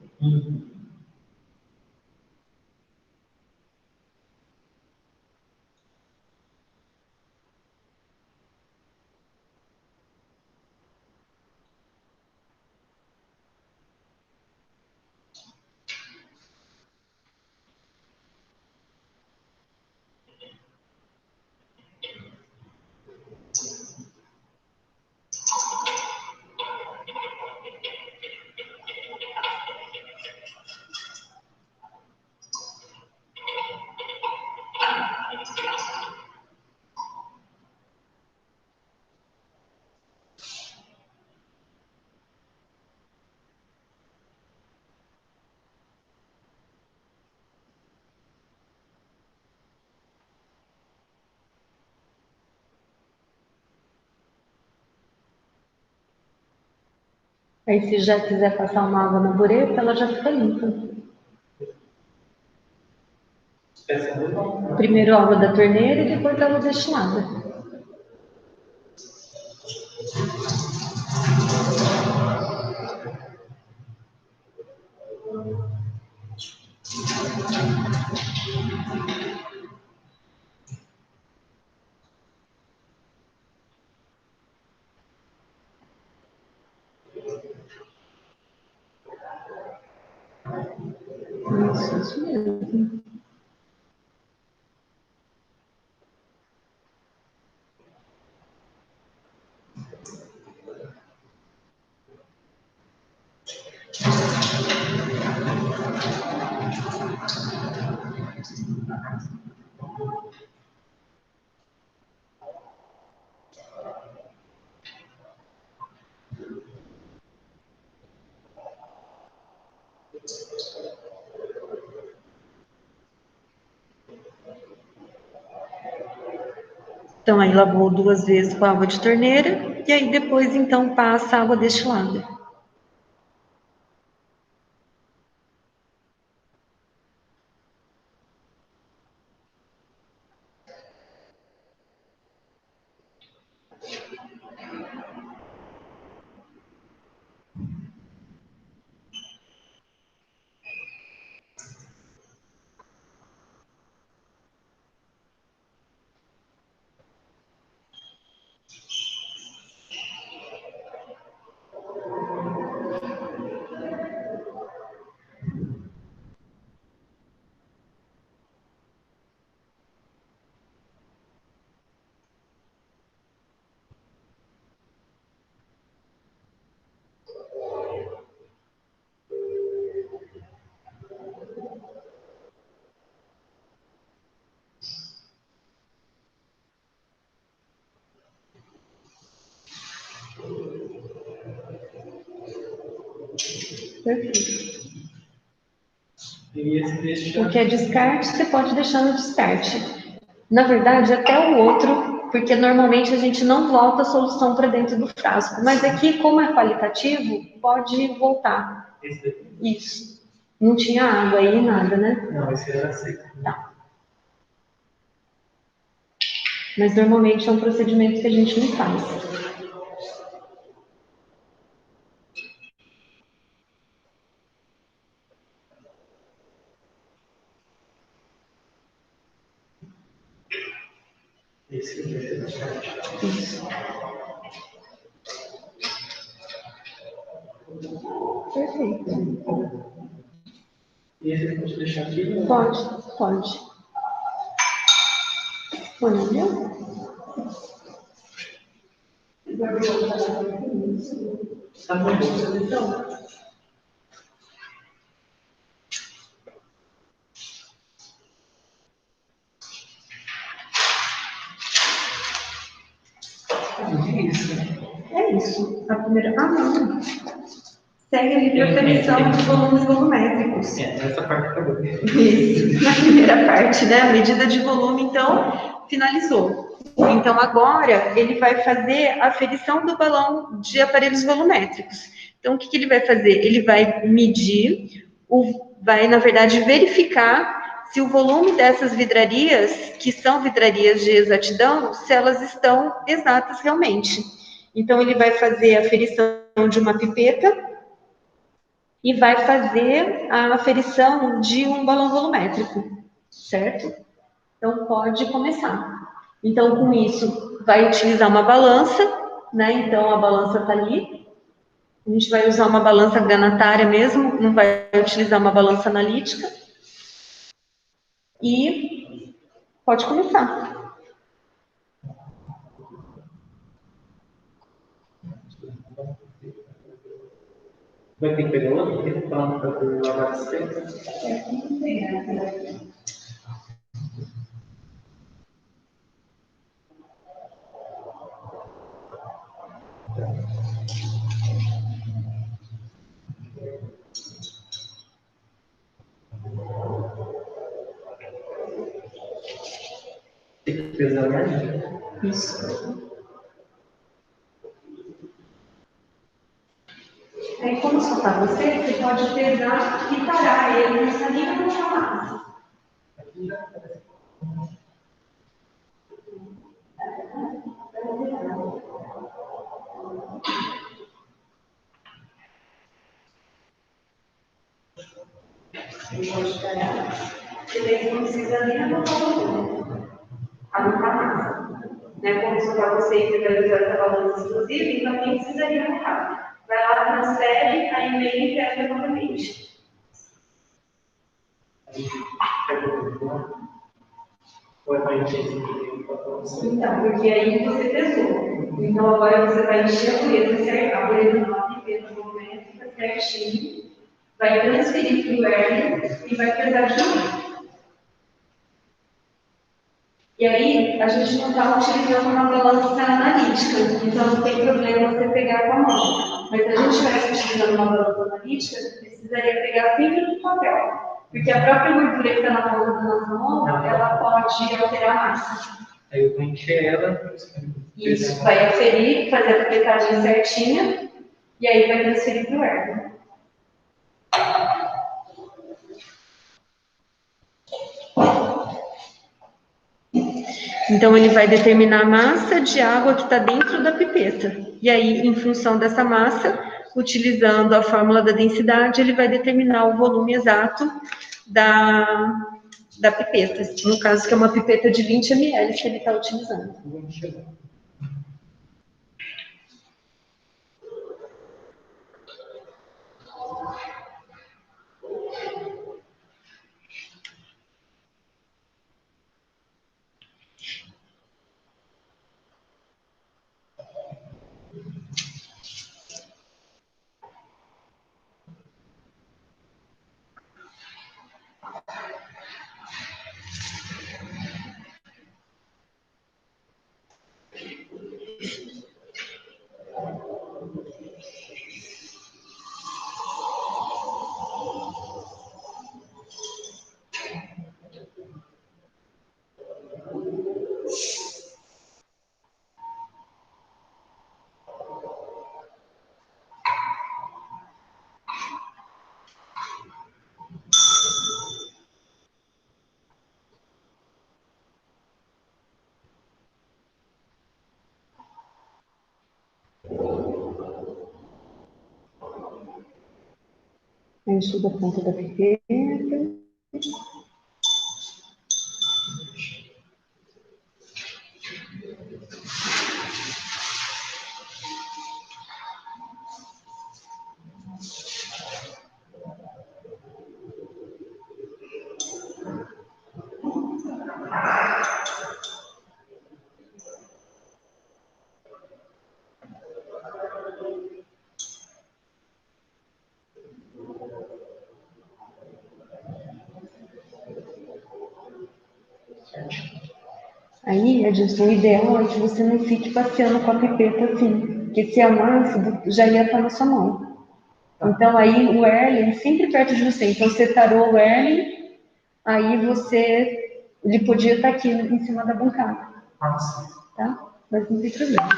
Aí se já quiser passar uma água na bureta, ela já fica limpa. Primeiro água da torneira e depois água destilada. Isso mesmo. Então, aí lavou 2 vezes com água de torneira, e aí depois, então, passa água destilada. Perfeito. O que é descarte, você pode deixar no descarte. Na verdade, até o outro, porque normalmente a gente não volta a solução para dentro do frasco. Mas aqui, como é qualitativo, pode voltar. Isso. Não tinha água aí, nada, né? Não, esse era seco. Tá. Mas normalmente é um procedimento que a gente não faz. Esse é descarte. Isso. Perfeito. E esse pode deixar aqui? Pode, pode. Olha. Tá bom, então. É isso. A primeira. Ah, não. Segue ali para aferição dos volumes volumétricos. Essa parte acabou. Isso. Na primeira parte, né? A medida de volume, então, finalizou. Então, agora, ele vai fazer a aferição do balão de aparelhos volumétricos. Então, o que ele vai fazer? Ele vai medir, vai, na verdade, verificar se o volume dessas vidrarias, que são vidrarias de exatidão, se elas estão exatas realmente. Então, ele vai fazer a aferição de uma pipeta e vai fazer a aferição de um balão volumétrico, certo? Então, pode começar. Então, com isso, vai utilizar uma balança, né? Então, a balança está ali. A gente vai usar uma balança granatária mesmo, não vai utilizar uma balança analítica. E pode começar. Vai ter que pegar outro? Tem que falar para lavar esse tempo? Tem que pesar mais? Isso. Aí, como soltar você, você pode pesar e parar ele nessa linha com a massa. Você pode parar. E daí não precisa nem anotar a massa. Né? Como soltar você e finalizar essa balança exclusiva, então nem precisaria anotar. Vai lá, transfere, aí vem e pega novamente. Então, porque aí você pesou. Então agora você vai encher a boleta, certo? A boleta não fica no movimento, fica certinho. Vai transferir para o R e vai pesar de novo. E aí, a gente não está utilizando uma balança analítica, então não tem problema você pegar com a mão. Mas se a gente estivesse utilizando uma balança analítica, precisaria pegar sempre no papel. Porque a própria gordura que está na ponta da nossa mão, ela pode alterar a massa. Aí eu vou encher ela. Isso, vai aferir, fazer a aplicagem certinha, e aí vai transferir para o R. Então, ele vai determinar a massa de água que está dentro da pipeta. E aí, em função dessa massa, utilizando a fórmula da densidade, ele vai determinar o volume exato da pipeta. No caso, que é uma pipeta de 20 ml que ele está utilizando. Enxuga a ponta da pipeta. Aí, Edson, o ideal é que você não fique passeando com a pipeta assim, porque se é um ácido, já ia estar na sua mão. Então, aí o Erlen sempre perto de você. Então, você tarou o Erlen, aí ele podia estar aqui em cima da bancada. Tá? Mas não tem problema.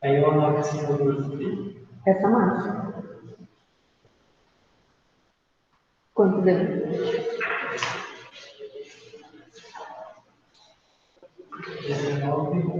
Aí eu anoto esse valor. Essa massa. Quanto deu? 19.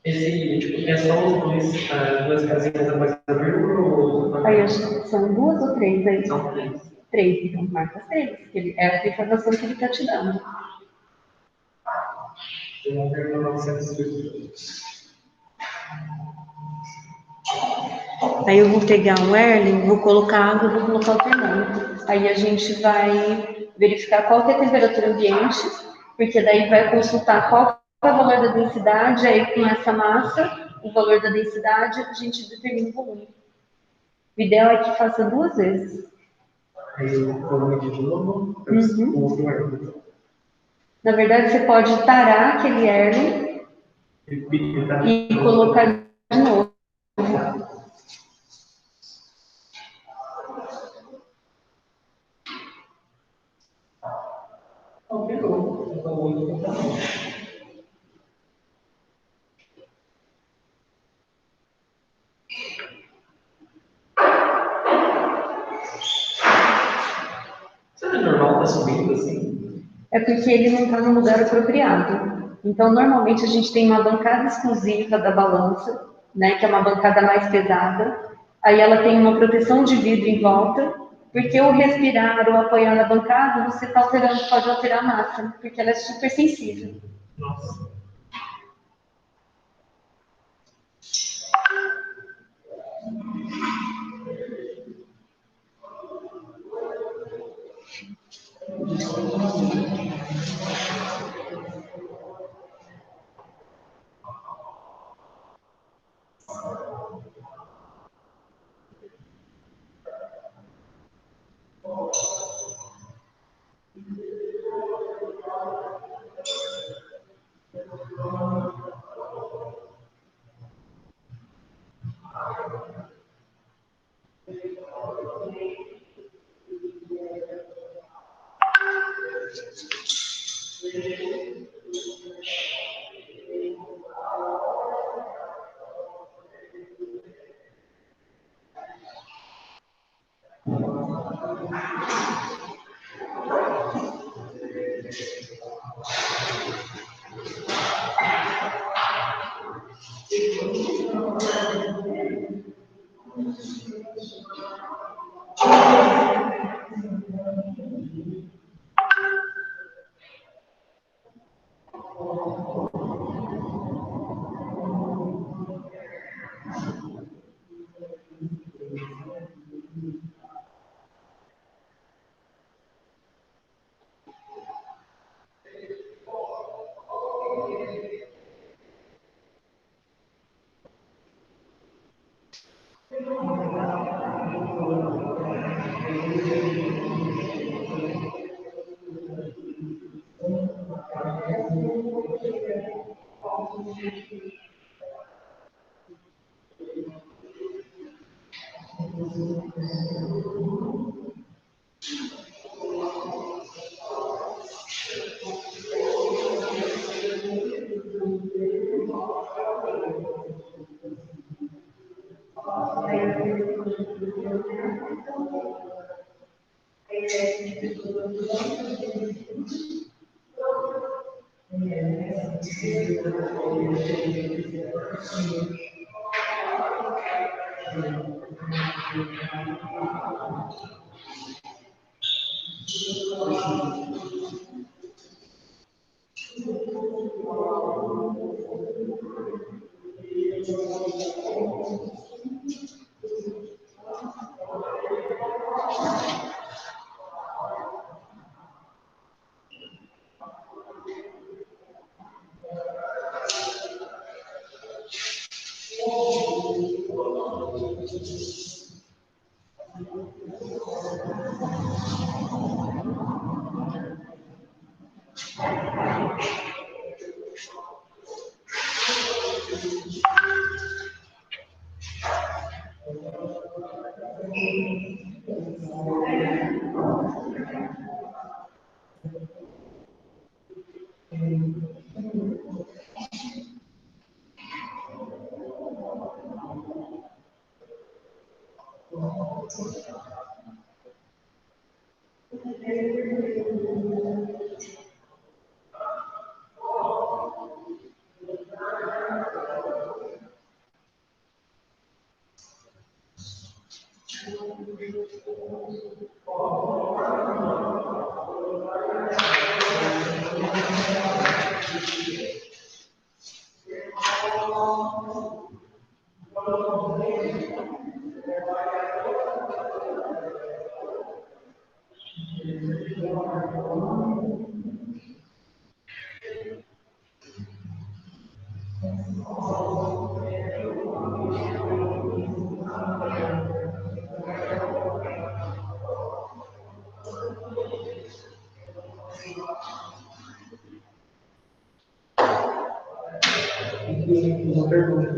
Esse, tipo, é só os dois, as duas casinhas após a vírgula ou... Aí, acho que são 2 ou 3 aí. São 3. 3, então marca 3, que é a informação que ele está te dando. Aí eu vou pegar o Erlen, vou colocar água e vou colocar o termômetro. Aí a gente vai verificar qual que é a temperatura ambiente, porque daí vai consultar qual é o valor da densidade, aí com essa massa, o valor da densidade, a gente determina o volume. O ideal é que faça 2 vezes. Aí eu vou medir de novo, com outro Erlen. Na verdade, você pode tarar aquele Erlen e colocar de novo. Será normal estar subindo assim? É porque ele não está no lugar apropriado. Então, normalmente, a gente tem uma bancada exclusiva da balança, né, que é uma bancada mais pesada. Aí ela tem uma proteção de vidro em volta, porque o respirar ou apoiar na bancada, você está alterando, pode alterar a massa, porque ela é super sensível. Nossa. Uma pergunta.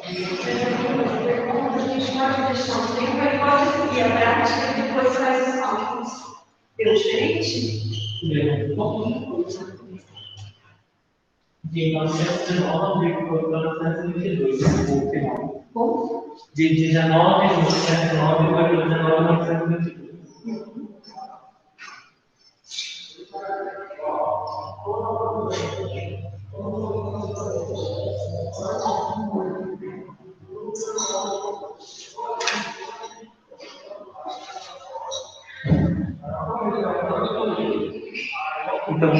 A gente pode deixar um tempo, aí pode seguir a prática e depois faz os cálculos. Deu diferente? De 1919 foi para 1922, o final. Bom? De 19 de 1909 foi para 19 de 1922. Então,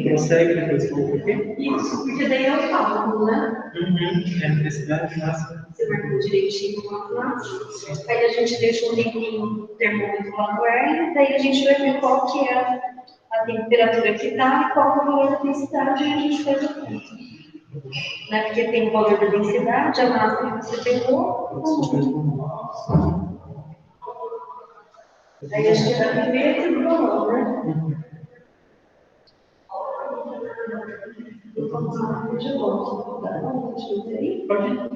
prossegue depois com o quê? Isso, porque daí é o cálculo, né? É a necessidade máxima. Você marcou direitinho o cálculo máximo. Aí a gente deixa um tempinho no termômetro lá no ar, daí a gente vai ver qual que é a temperatura que dá e qual que é o valor da densidade e a gente faz o ponto. Né? Porque tem o valor da densidade, a massa que você pegou, aí a gente vai primeiro esse valor, né? Vamos lá, de volta. Deixa eu ver aí. Pode ir.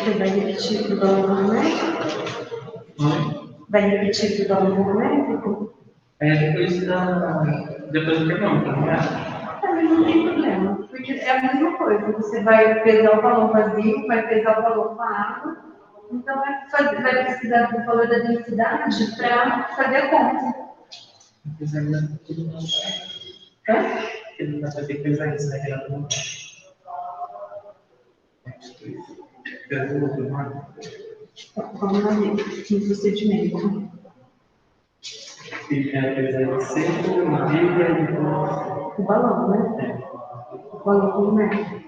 Você vai repetir para o valor numérico? Vai repetir para o valor numérico? Depois do termômetro, não é? Também não tem problema, porque é a mesma coisa. Você vai pesar o valor vazio, vai pesar o valor com a água, então vai precisar do valor da densidade para fazer a conta. Apesar de tudo não ele vai ter que pesar isso, né? Vamos lá ver no procedimento. Fica pesar de seco, medida e depois. O balão, né? O valor numérico.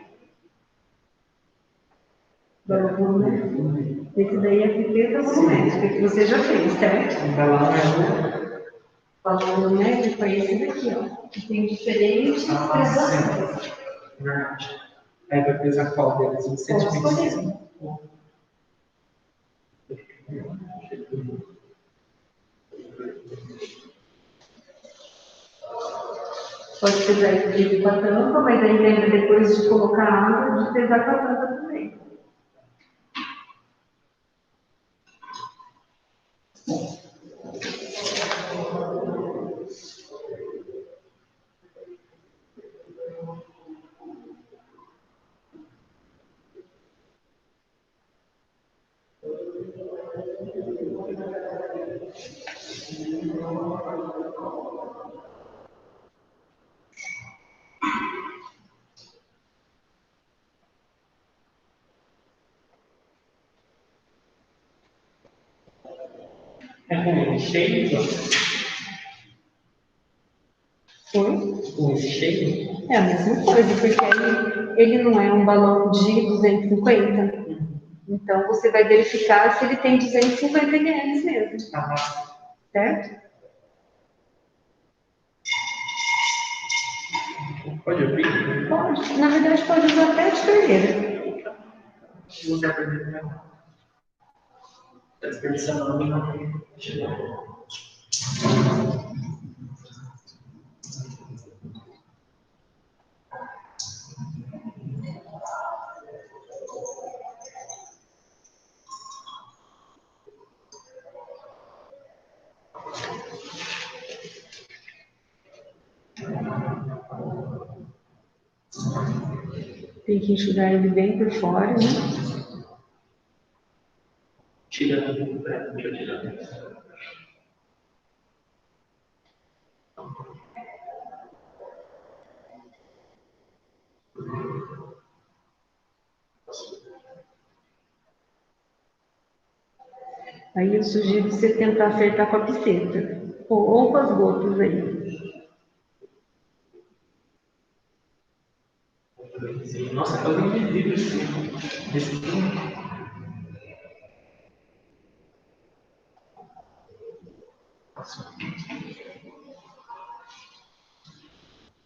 Valor numérico. Esse daí é a pipeta volumétrica, que você já fez, certo? O balão é O valor numérico é esse daqui, ó. Que tem diferentes graduações. verdade. Aí vai pesar qual deles? O 125. Pode pesar esse com a tampa, mas aí lembra depois de colocar água, de pesar com a tampa também. É com ele cheio? Oi? Com ele cheio? É a mesma coisa, porque aí ele não é um balão de 250. Então você vai verificar se ele tem 250 ml mesmo, certo? Pode abrir? Pode. Na verdade, pode usar até de torneira. Se você aprender, né? Está desperdiçando não. Tem que enxugar ele bem por fora, né? Tira do pé, deixa eu tirar. Aí eu sugiro você tentar acertar com a piceta, ou com as gotas aí. Nossa, quase invisível esse filme.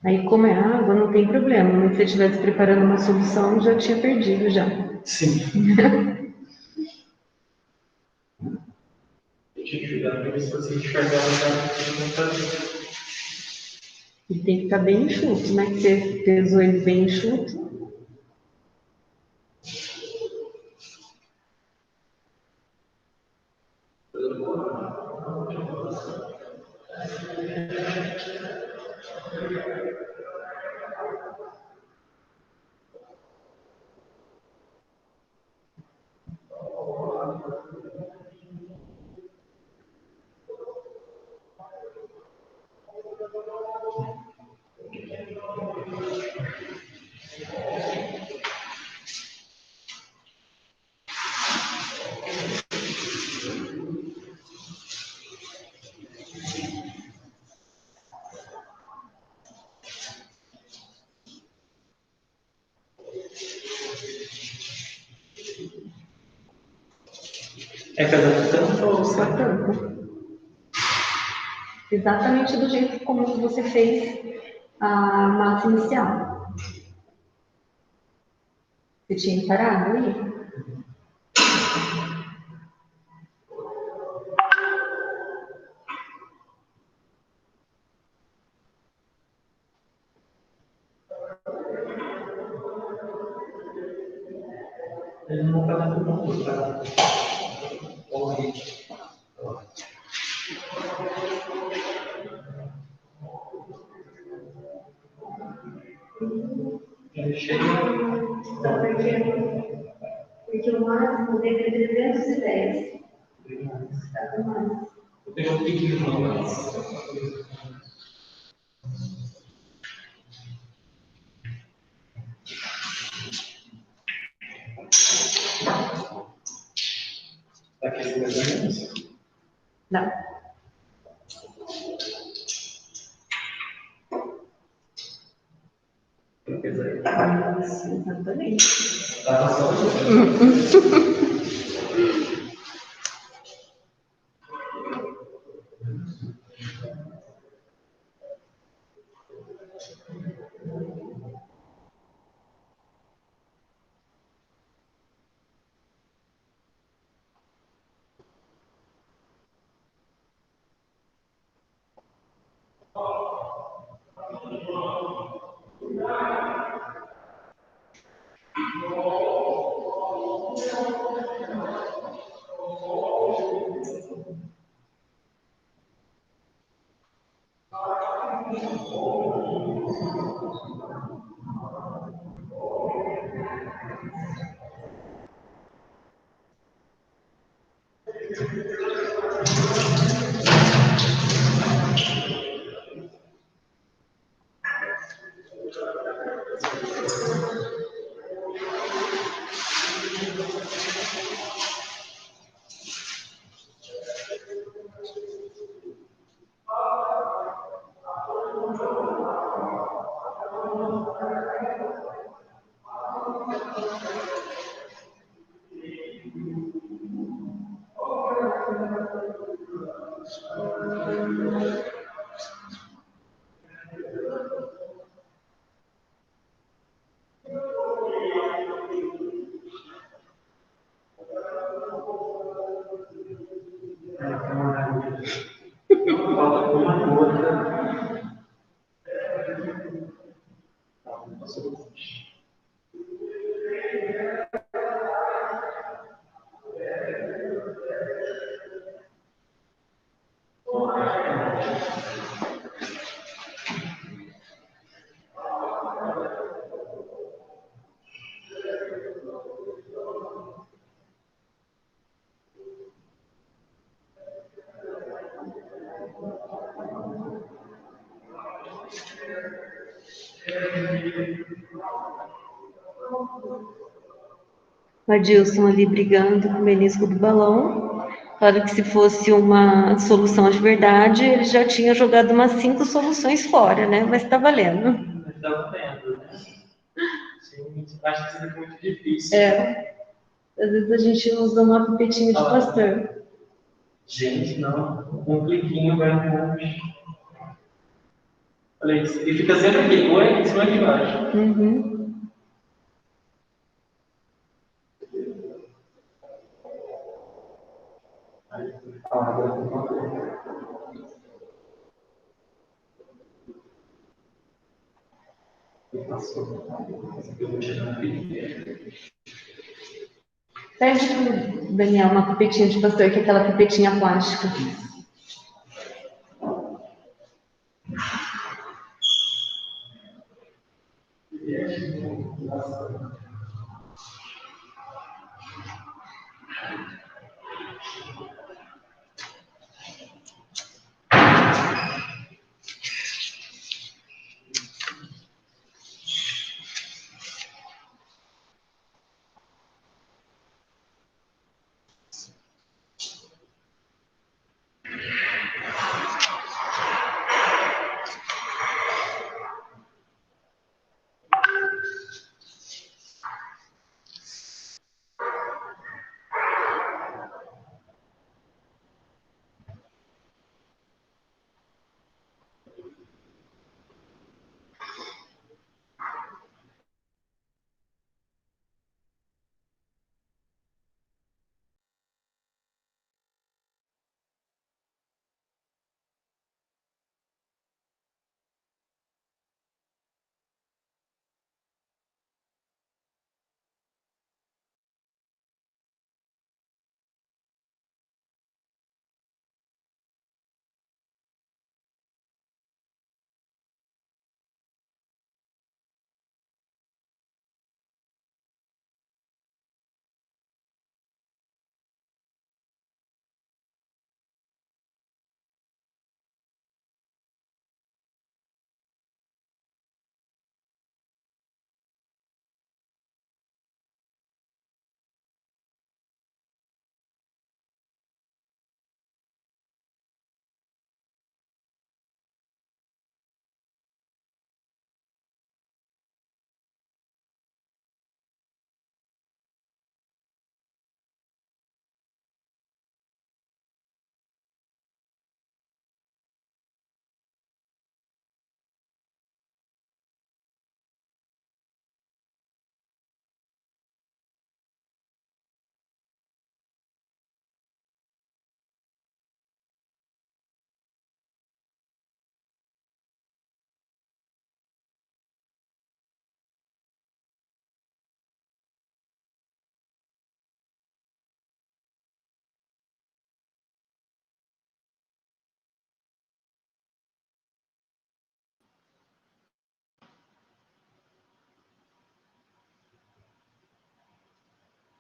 Aí, como é água, não tem problema. Mas se você estivesse preparando uma solução, já tinha perdido já. Sim. Eu tinha que cuidar para ver se você enxergava a E tem que estar bem enxuto, né? Que você pesou ele bem enxuto. É cada tampa ou Só só tampa. Exatamente do jeito como você fez a massa inicial. Você tinha parado aí? ele não está dando muito para o ritmo. Ele chega. Porque o máximo dele é 310. Eu tenho um piquinho mais. Aqui é mais ou menos. Não. Isso, exatamente. Está passando. Falta uma gota. O Adilson ali brigando com o menisco do balão. Claro que se fosse uma solução de verdade, ele já tinha jogado umas 5 soluções fora, né? Mas tá valendo. Mas está vendo, né? Sim, acho que isso é muito difícil. É. Às vezes a gente usa uma pipetinha de pastor. Gente, não. Um cliquinho vai um monte. Olha isso. E fica sempre aqui, ou é aqui em cima de baixo. Uhum. Agora tem uma coisa. Pede pro Daniel uma pipetinha de pastor, que é aquela pipetinha plástica.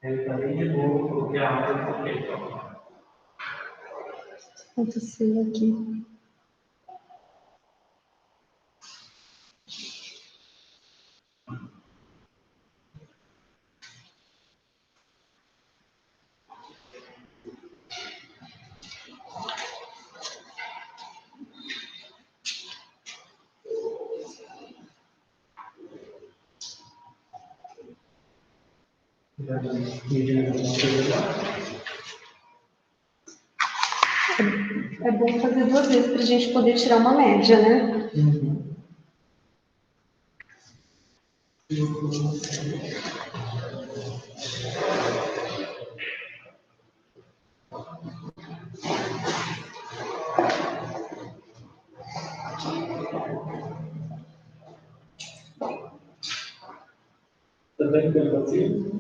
Ele também de novo, porque a água foi feita. Aconteceu aqui. medindo alguma coisa lá. É bom fazer 2 vezes para a gente poder tirar uma média, né? Uhum. Tá vendo pelo vazio?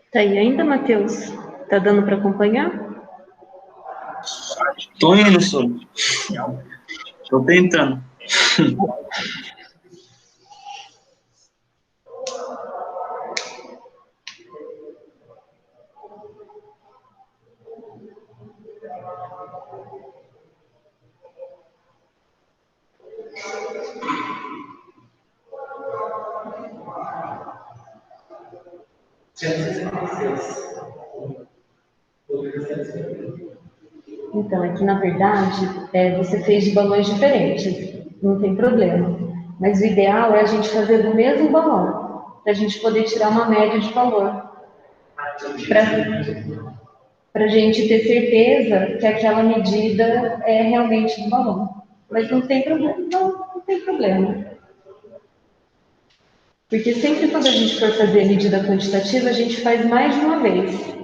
Tá aí ainda, Matheus? Tá dando para acompanhar? Tô indo, só. Tô tentando. Então, é que na verdade você fez de balões diferentes, não tem problema. Mas o ideal é a gente fazer do mesmo balão, para a gente poder tirar uma média de valor, para a gente ter certeza que aquela medida é realmente do balão. Mas não tem problema, não tem problema. Porque sempre quando a gente for fazer a medida quantitativa, a gente faz mais de uma vez.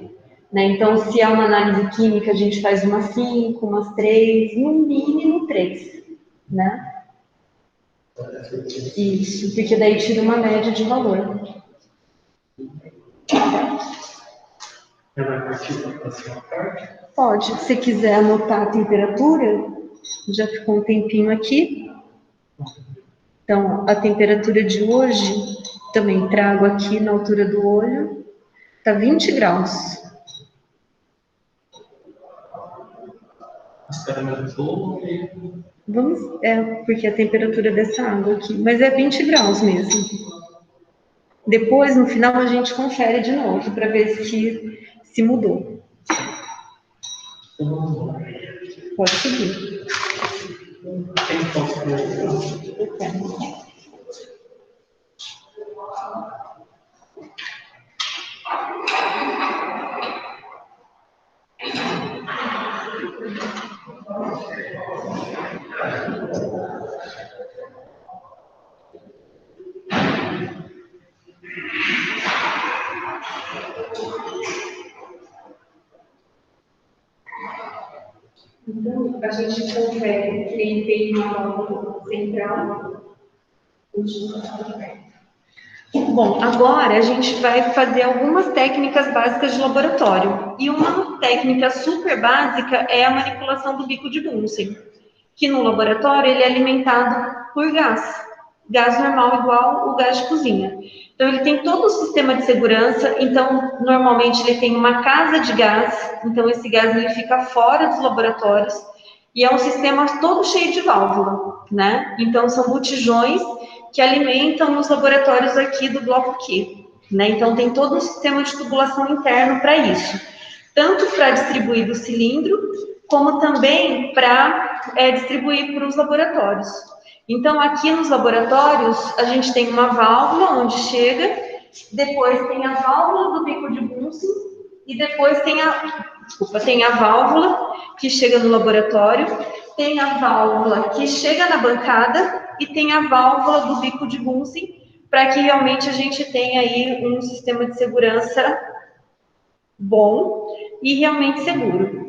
Né? Então, se é uma análise química, a gente faz umas 5, umas 3, no mínimo 3. Né? Isso, porque daí tira uma média de valor. Ela vai partir da próxima parte? Pode, se quiser anotar a temperatura, já ficou um tempinho aqui. Então, a temperatura de hoje, também trago aqui na altura do olho, está 20 graus. Espera mais um pouco. Vamos, porque a temperatura dessa água aqui, mas é 20 graus mesmo. Depois, no final, a gente confere de novo para ver se mudou. Pode seguir. Então, a gente confere que ele tem uma válvula central. Bom, agora a gente vai fazer algumas técnicas básicas de laboratório. E uma técnica super básica é a manipulação do bico de Bunsen, que no laboratório ele é alimentado por gás normal igual o gás de cozinha. Então ele tem todo o sistema de segurança, então normalmente ele tem uma casa de gás, então esse gás ele fica fora dos laboratórios e é um sistema todo cheio de válvula, né? Então são botijões que alimentam os laboratórios aqui do bloco Q, né? Então tem todo um sistema de tubulação interno para isso, tanto para distribuir do cilindro, como também para distribuir para os laboratórios. Então aqui nos laboratórios a gente tem uma válvula onde chega, depois tem a válvula do bico de Bunsen e depois tem a válvula que chega no laboratório, tem a válvula que chega na bancada e tem a válvula do bico de Bunsen, para que realmente a gente tenha aí um sistema de segurança bom e realmente seguro.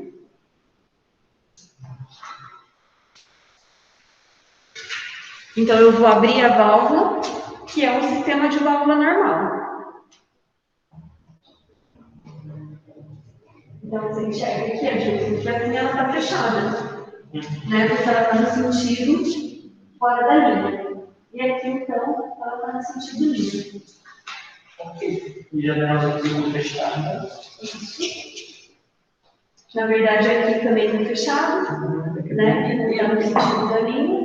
Então eu vou abrir a válvula, que é um sistema de válvula normal. Então você enxerga aqui, a gente ela está fechada, né? Porque ela está no sentido fora da linha. E aqui, então, ela está no sentido livre. Ok. E a janela está fechada. Na verdade, aqui também está fechado, né? Porque está no sentido da linha.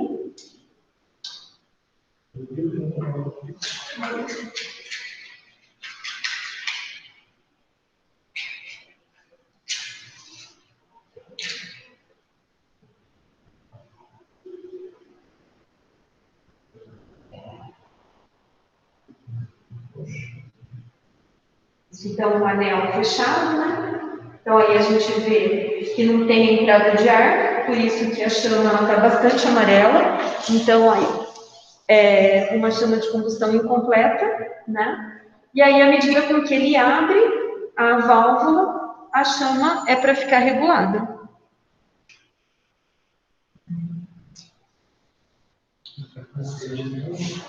Então, o anel fechado, né? Então, aí a gente vê que não tem entrada de ar, por isso que a chama está bastante amarela. Então, aí, é uma chama de combustão incompleta, né? E aí, à medida com que ele abre a válvula, a chama é para ficar regulada.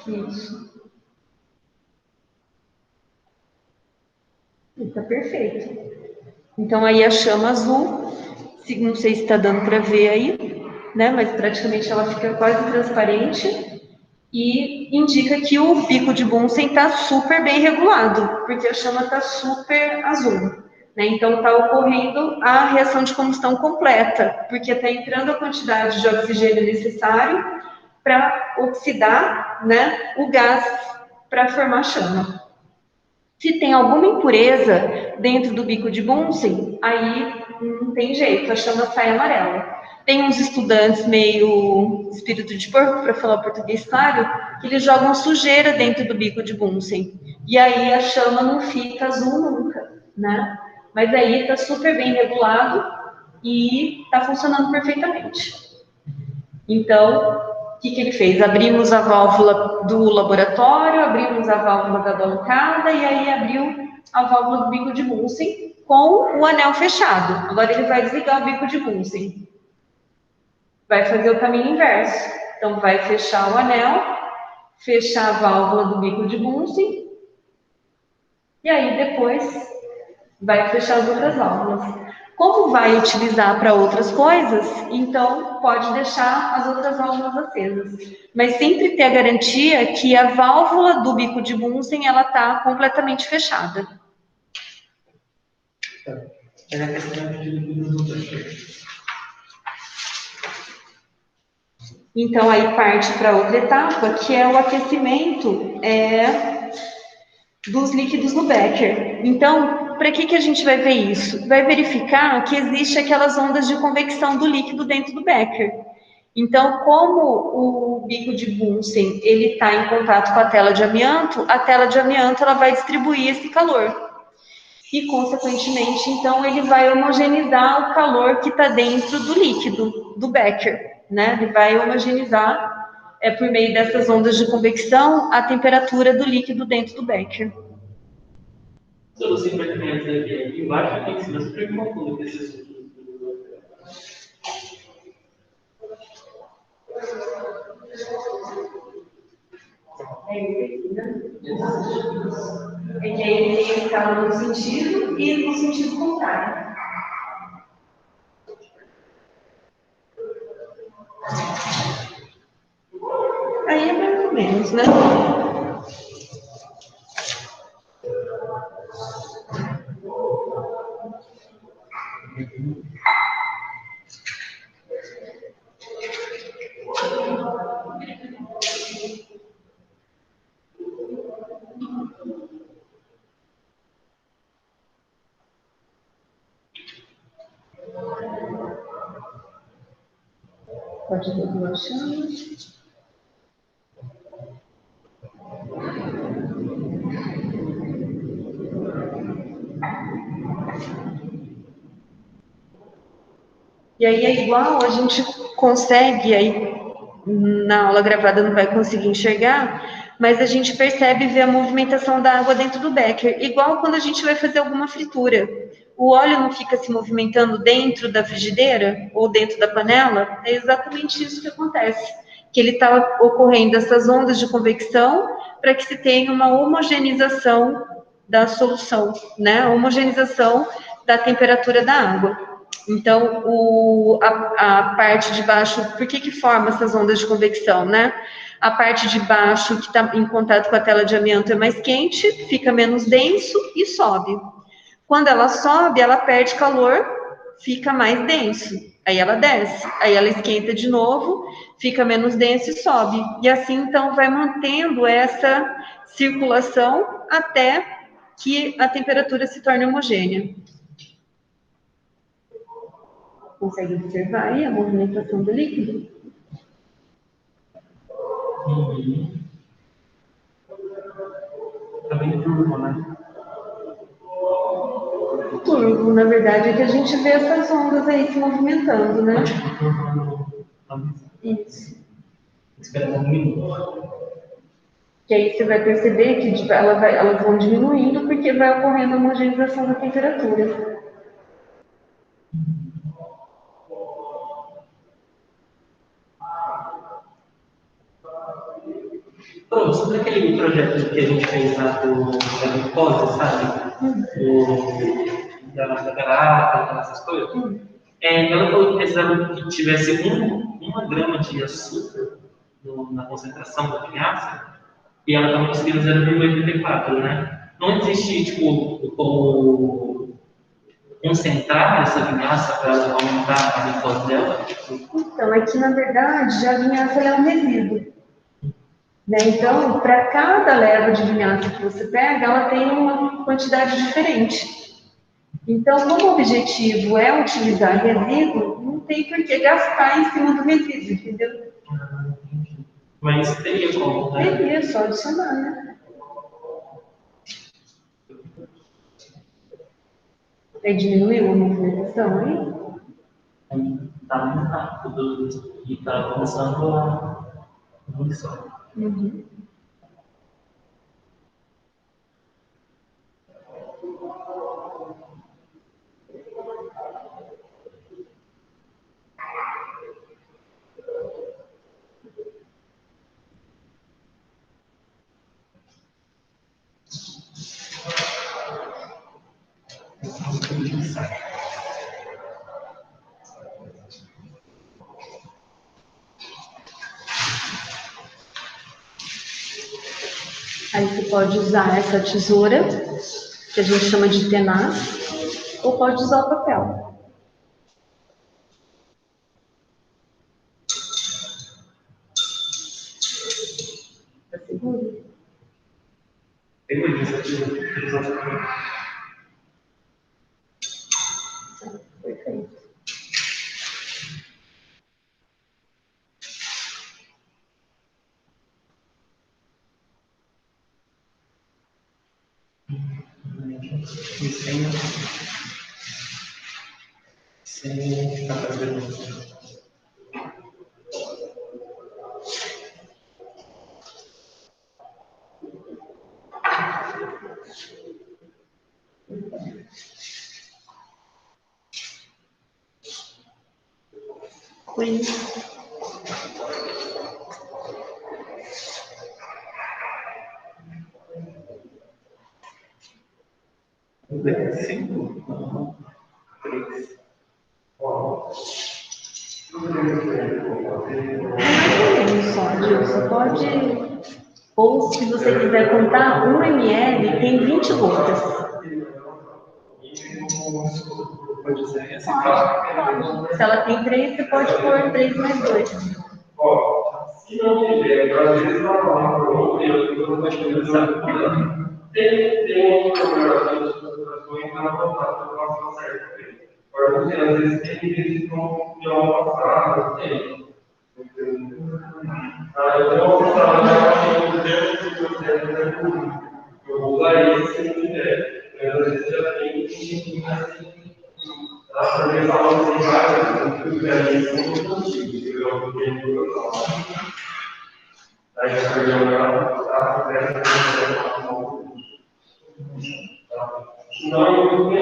Isso. Está perfeito. Então, aí a chama azul, não sei se está dando para ver aí, né? Mas praticamente ela fica quase transparente e indica que o bico de Bunsen está super bem regulado, porque a chama está super azul, né? Então, está ocorrendo a reação de combustão completa, porque está entrando a quantidade de oxigênio necessário para oxidar, né, o gás para formar chama. Se tem alguma impureza dentro do bico de Bunsen, aí não tem jeito, a chama sai amarela. Tem uns estudantes meio espírito de porco, para falar português claro, que eles jogam sujeira dentro do bico de Bunsen. E aí a chama não fica azul nunca, né? Mas aí está super bem regulado e está funcionando perfeitamente. Então, o que ele fez? Abrimos a válvula do laboratório, abrimos a válvula da bancada e aí abriu a válvula do bico de Bunsen com o anel fechado. Agora ele vai desligar o bico de Bunsen. Vai fazer o caminho inverso. Então vai fechar o anel, fechar a válvula do bico de Bunsen e aí depois vai fechar as outras válvulas. Como vai utilizar para outras coisas, então pode deixar as outras válvulas acesas. Mas sempre ter a garantia que a válvula do bico de Bunsen ela está completamente fechada. É a questão de Então aí parte para outra etapa, que é o aquecimento dos líquidos no Becker. Então, para que a gente vai ver isso? Vai verificar que existe aquelas ondas de convecção do líquido dentro do Becker. Então, como o bico de Bunsen ele está em contato com a tela de amianto ela vai distribuir esse calor. E, consequentemente, então, ele vai homogeneizar o calor que está dentro do líquido, do Becker, né? Ele vai homogeneizar, por meio dessas ondas de convecção, a temperatura do líquido dentro do Becker. Só você vai ter aqui embaixo, aqui em cima, sempre confundo com esses aqui. É esse aqui, né? É que aí ele tem a escala no sentido e no sentido contrário. Aí é mais ou menos, né? Pode ver duas chamas. E aí é igual, a gente consegue, aí na aula gravada não vai conseguir enxergar, mas a gente percebe ver a movimentação da água dentro do becker, igual quando a gente vai fazer alguma fritura. O óleo não fica se movimentando dentro da frigideira ou dentro da panela, é exatamente isso que acontece. Que ele está ocorrendo essas ondas de convecção para que se tenha uma homogeneização da solução, né? A homogeneização da temperatura da água. Então, a parte de baixo, por que forma essas ondas de convecção, né? A parte de baixo, que está em contato com a tela de amianto, é mais quente, fica menos denso e sobe. Quando ela sobe, ela perde calor, fica mais denso. Aí ela desce, aí ela esquenta de novo, fica menos denso e sobe. E assim, então, vai mantendo essa circulação até que a temperatura se torne homogênea. Consegue observar aí a movimentação do líquido? Tá bem turvo, né? Turvo, na verdade, é que a gente vê essas ondas aí se movimentando, né? Tipo, turvo. Isso. Espera um minuto. Que aí você vai perceber que tipo, elas vão diminuindo porque vai ocorrendo a homogeneização da temperatura. Pronto, sobre aquele projeto que a gente fez lá da glicose, sabe? Da garrafa, essas coisas. Ela falou que precisava que tivesse uma grama de açúcar na concentração da vinhaça, e ela estava conseguindo 0,84, né? Não existe, tipo, como concentrar essa vinhaça para aumentar a glicose dela? Então, é que na verdade a vinhaça é um resíduo. Né? Então, para cada leva de vinhaça que você pega, ela tem uma quantidade diferente. Então, como o objetivo é utilizar resíduo, não tem por que gastar em cima do resíduo, entendeu? Mas teria como, né? Teria, só adicionar, né? Aí diminuiu a movimentação aí? Está muito rápido e está começando a evolução. Uhum. Aí você pode usar essa tesoura, que a gente chama de tenaz, ou pode usar o papel. Tá seguro? Perfeito. Sem ficar fazendo. Oi. 5? Não. 3. Só, Gilson, pode... Ou, se você quiser contar, 1 ml tem 20 gotas. Pode ser essa? Pode. Se ela tem 3, você pode pôr 3 mais 2. Se não tiver, às vezes não tem uma programação de concentrações que não vão certo. Agora, às vezes tem que de uma passada, tem. Eu tenho uma passada eu vou usar isso se não tiver. Mas às vezes já tem que a progressão de várias, tudo que a gente não consigo, porque aí a programação não, não tem.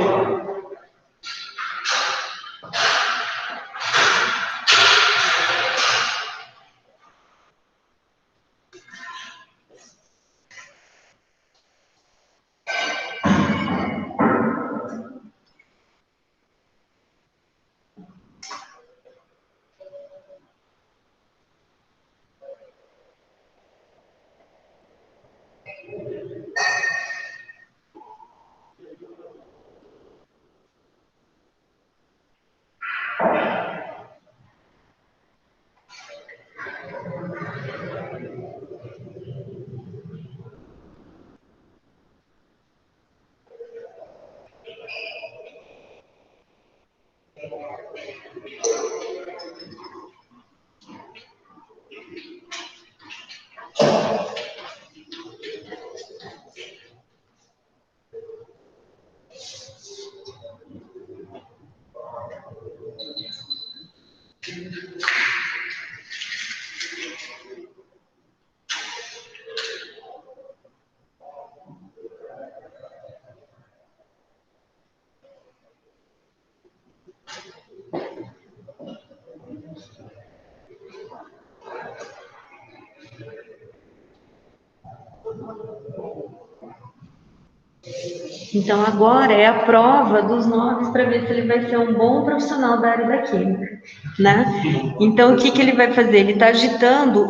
Então, agora é a prova dos 9 para ver se ele vai ser um bom profissional da área da química, né? Então, o que ele vai fazer? Ele está agitando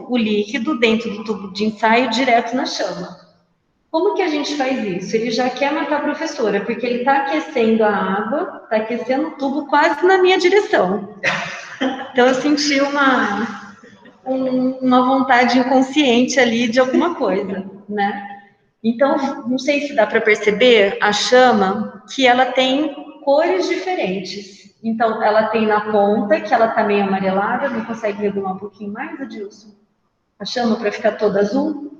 o líquido dentro do tubo de ensaio direto na chama. Como que a gente faz isso? Ele já quer matar a professora, porque ele está aquecendo a água, está aquecendo o tubo quase na minha direção. Então, eu senti uma vontade inconsciente ali de alguma coisa, né? Então, não sei se dá para perceber a chama, que ela tem cores diferentes. Então, ela tem na ponta, que ela está meio amarelada, não consegue regular um pouquinho mais, Adilson? A chama para ficar toda azul?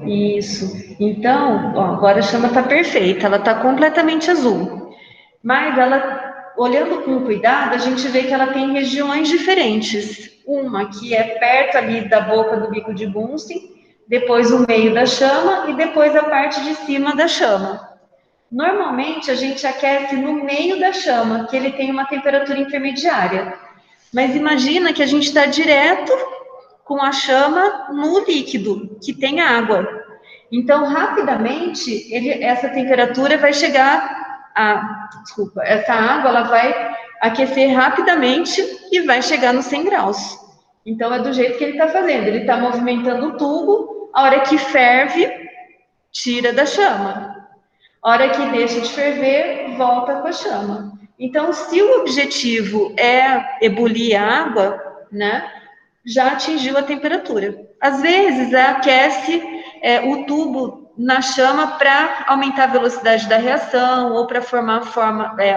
Isso. Então, ó, agora a chama está perfeita, ela está completamente azul. Mas ela, olhando com cuidado, a gente vê que ela tem regiões diferentes. Uma que é perto ali da boca do bico de Bunsen, depois o meio da chama e depois a parte de cima da chama. Normalmente a gente aquece no meio da chama, que ele tem uma temperatura intermediária. Mas imagina que a gente está direto com a chama no líquido, que tem água. Então, rapidamente, essa temperatura vai chegar essa água ela vai aquecer rapidamente e vai chegar nos 100 graus. Então, é do jeito que ele está fazendo. Ele está movimentando o tubo, a hora que ferve, tira da chama. A hora que deixa de ferver, volta com a chama. Então, se o objetivo é ebulir a água, né, já atingiu a temperatura. Às vezes, aquece o tubo na chama para aumentar a velocidade da reação ou para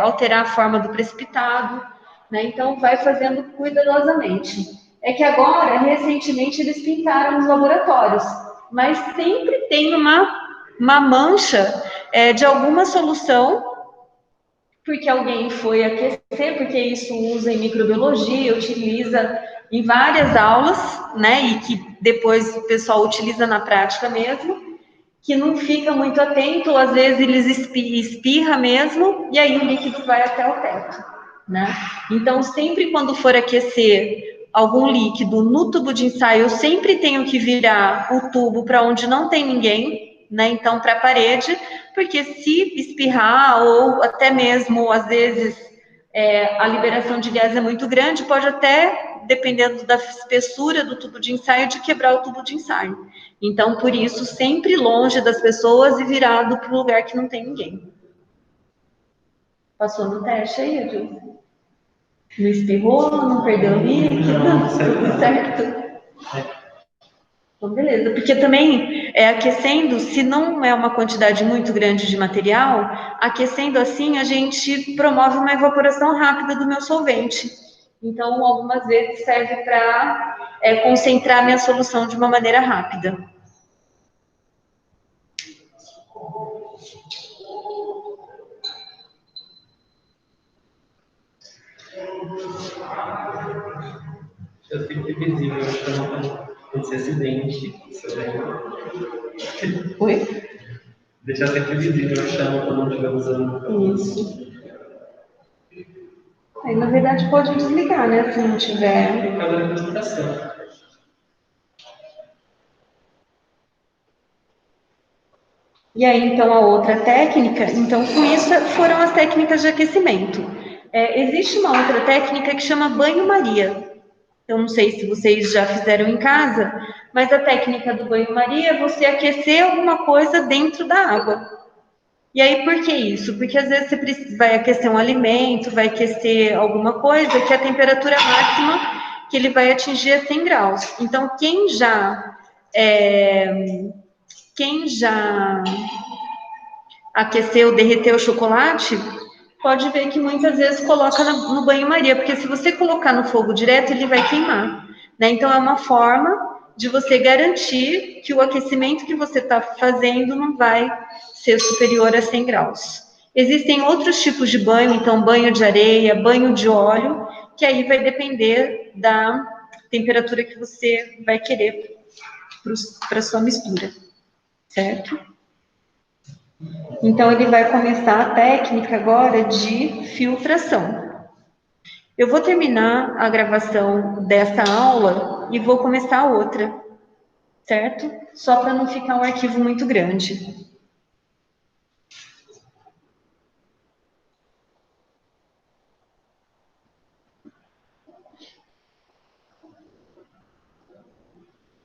alterar a forma do precipitado, né? Então, vai fazendo cuidadosamente. É que agora, recentemente, eles pintaram os laboratórios, mas sempre tem uma mancha de alguma solução, porque alguém foi aquecer, porque isso usa em microbiologia, utiliza em várias aulas, né, e que depois o pessoal utiliza na prática mesmo, que não fica muito atento, às vezes eles espirra mesmo, e aí o líquido vai até o teto, né? Então, sempre quando for aquecer algum líquido no tubo de ensaio, eu sempre tenho que virar o tubo para onde não tem ninguém, né? Então, para a parede, porque se espirrar ou até mesmo, às vezes, a liberação de gás é muito grande, pode até, dependendo da espessura do tubo de ensaio, de quebrar o tubo de ensaio. Então, por isso, sempre longe das pessoas e virado para o lugar que não tem ninguém. Passou no teste aí, Adilson? Não espirrou, não perdeu líquido, tudo certo? Então, beleza. Porque também, aquecendo, se não é uma quantidade muito grande de material, aquecendo assim, a gente promove uma evaporação rápida do meu solvente. Então, algumas vezes serve para concentrar minha solução de uma maneira rápida. Eu sempre visível, eu chamo esse acidente. Oi? Deixar sempre visível, eu chamo quando não estiver usando. Isso. Aí, na verdade, pode desligar, né? Se não tiver. Tem cada demonstração. E aí, então, a outra técnica, então, com isso foram as técnicas de aquecimento. Existe uma outra técnica que chama banho-maria. Eu não sei se vocês já fizeram em casa, mas a técnica do banho-maria é você aquecer alguma coisa dentro da água. E aí, por que isso? Porque às vezes você vai aquecer um alimento, vai aquecer alguma coisa que a temperatura máxima que ele vai atingir é 100 graus. Então, quem já aqueceu, derreteu o chocolate, pode ver que muitas vezes coloca no banho-maria, porque se você colocar no fogo direto, ele vai queimar, né? Então, é uma forma de você garantir que o aquecimento que você está fazendo não vai ser superior a 100 graus. Existem outros tipos de banho, então banho de areia, banho de óleo, que aí vai depender da temperatura que você vai querer para a sua mistura, certo? Então, ele vai começar a técnica agora de filtração. Eu vou terminar a gravação dessa aula e vou começar outra, certo? Só para não ficar um arquivo muito grande.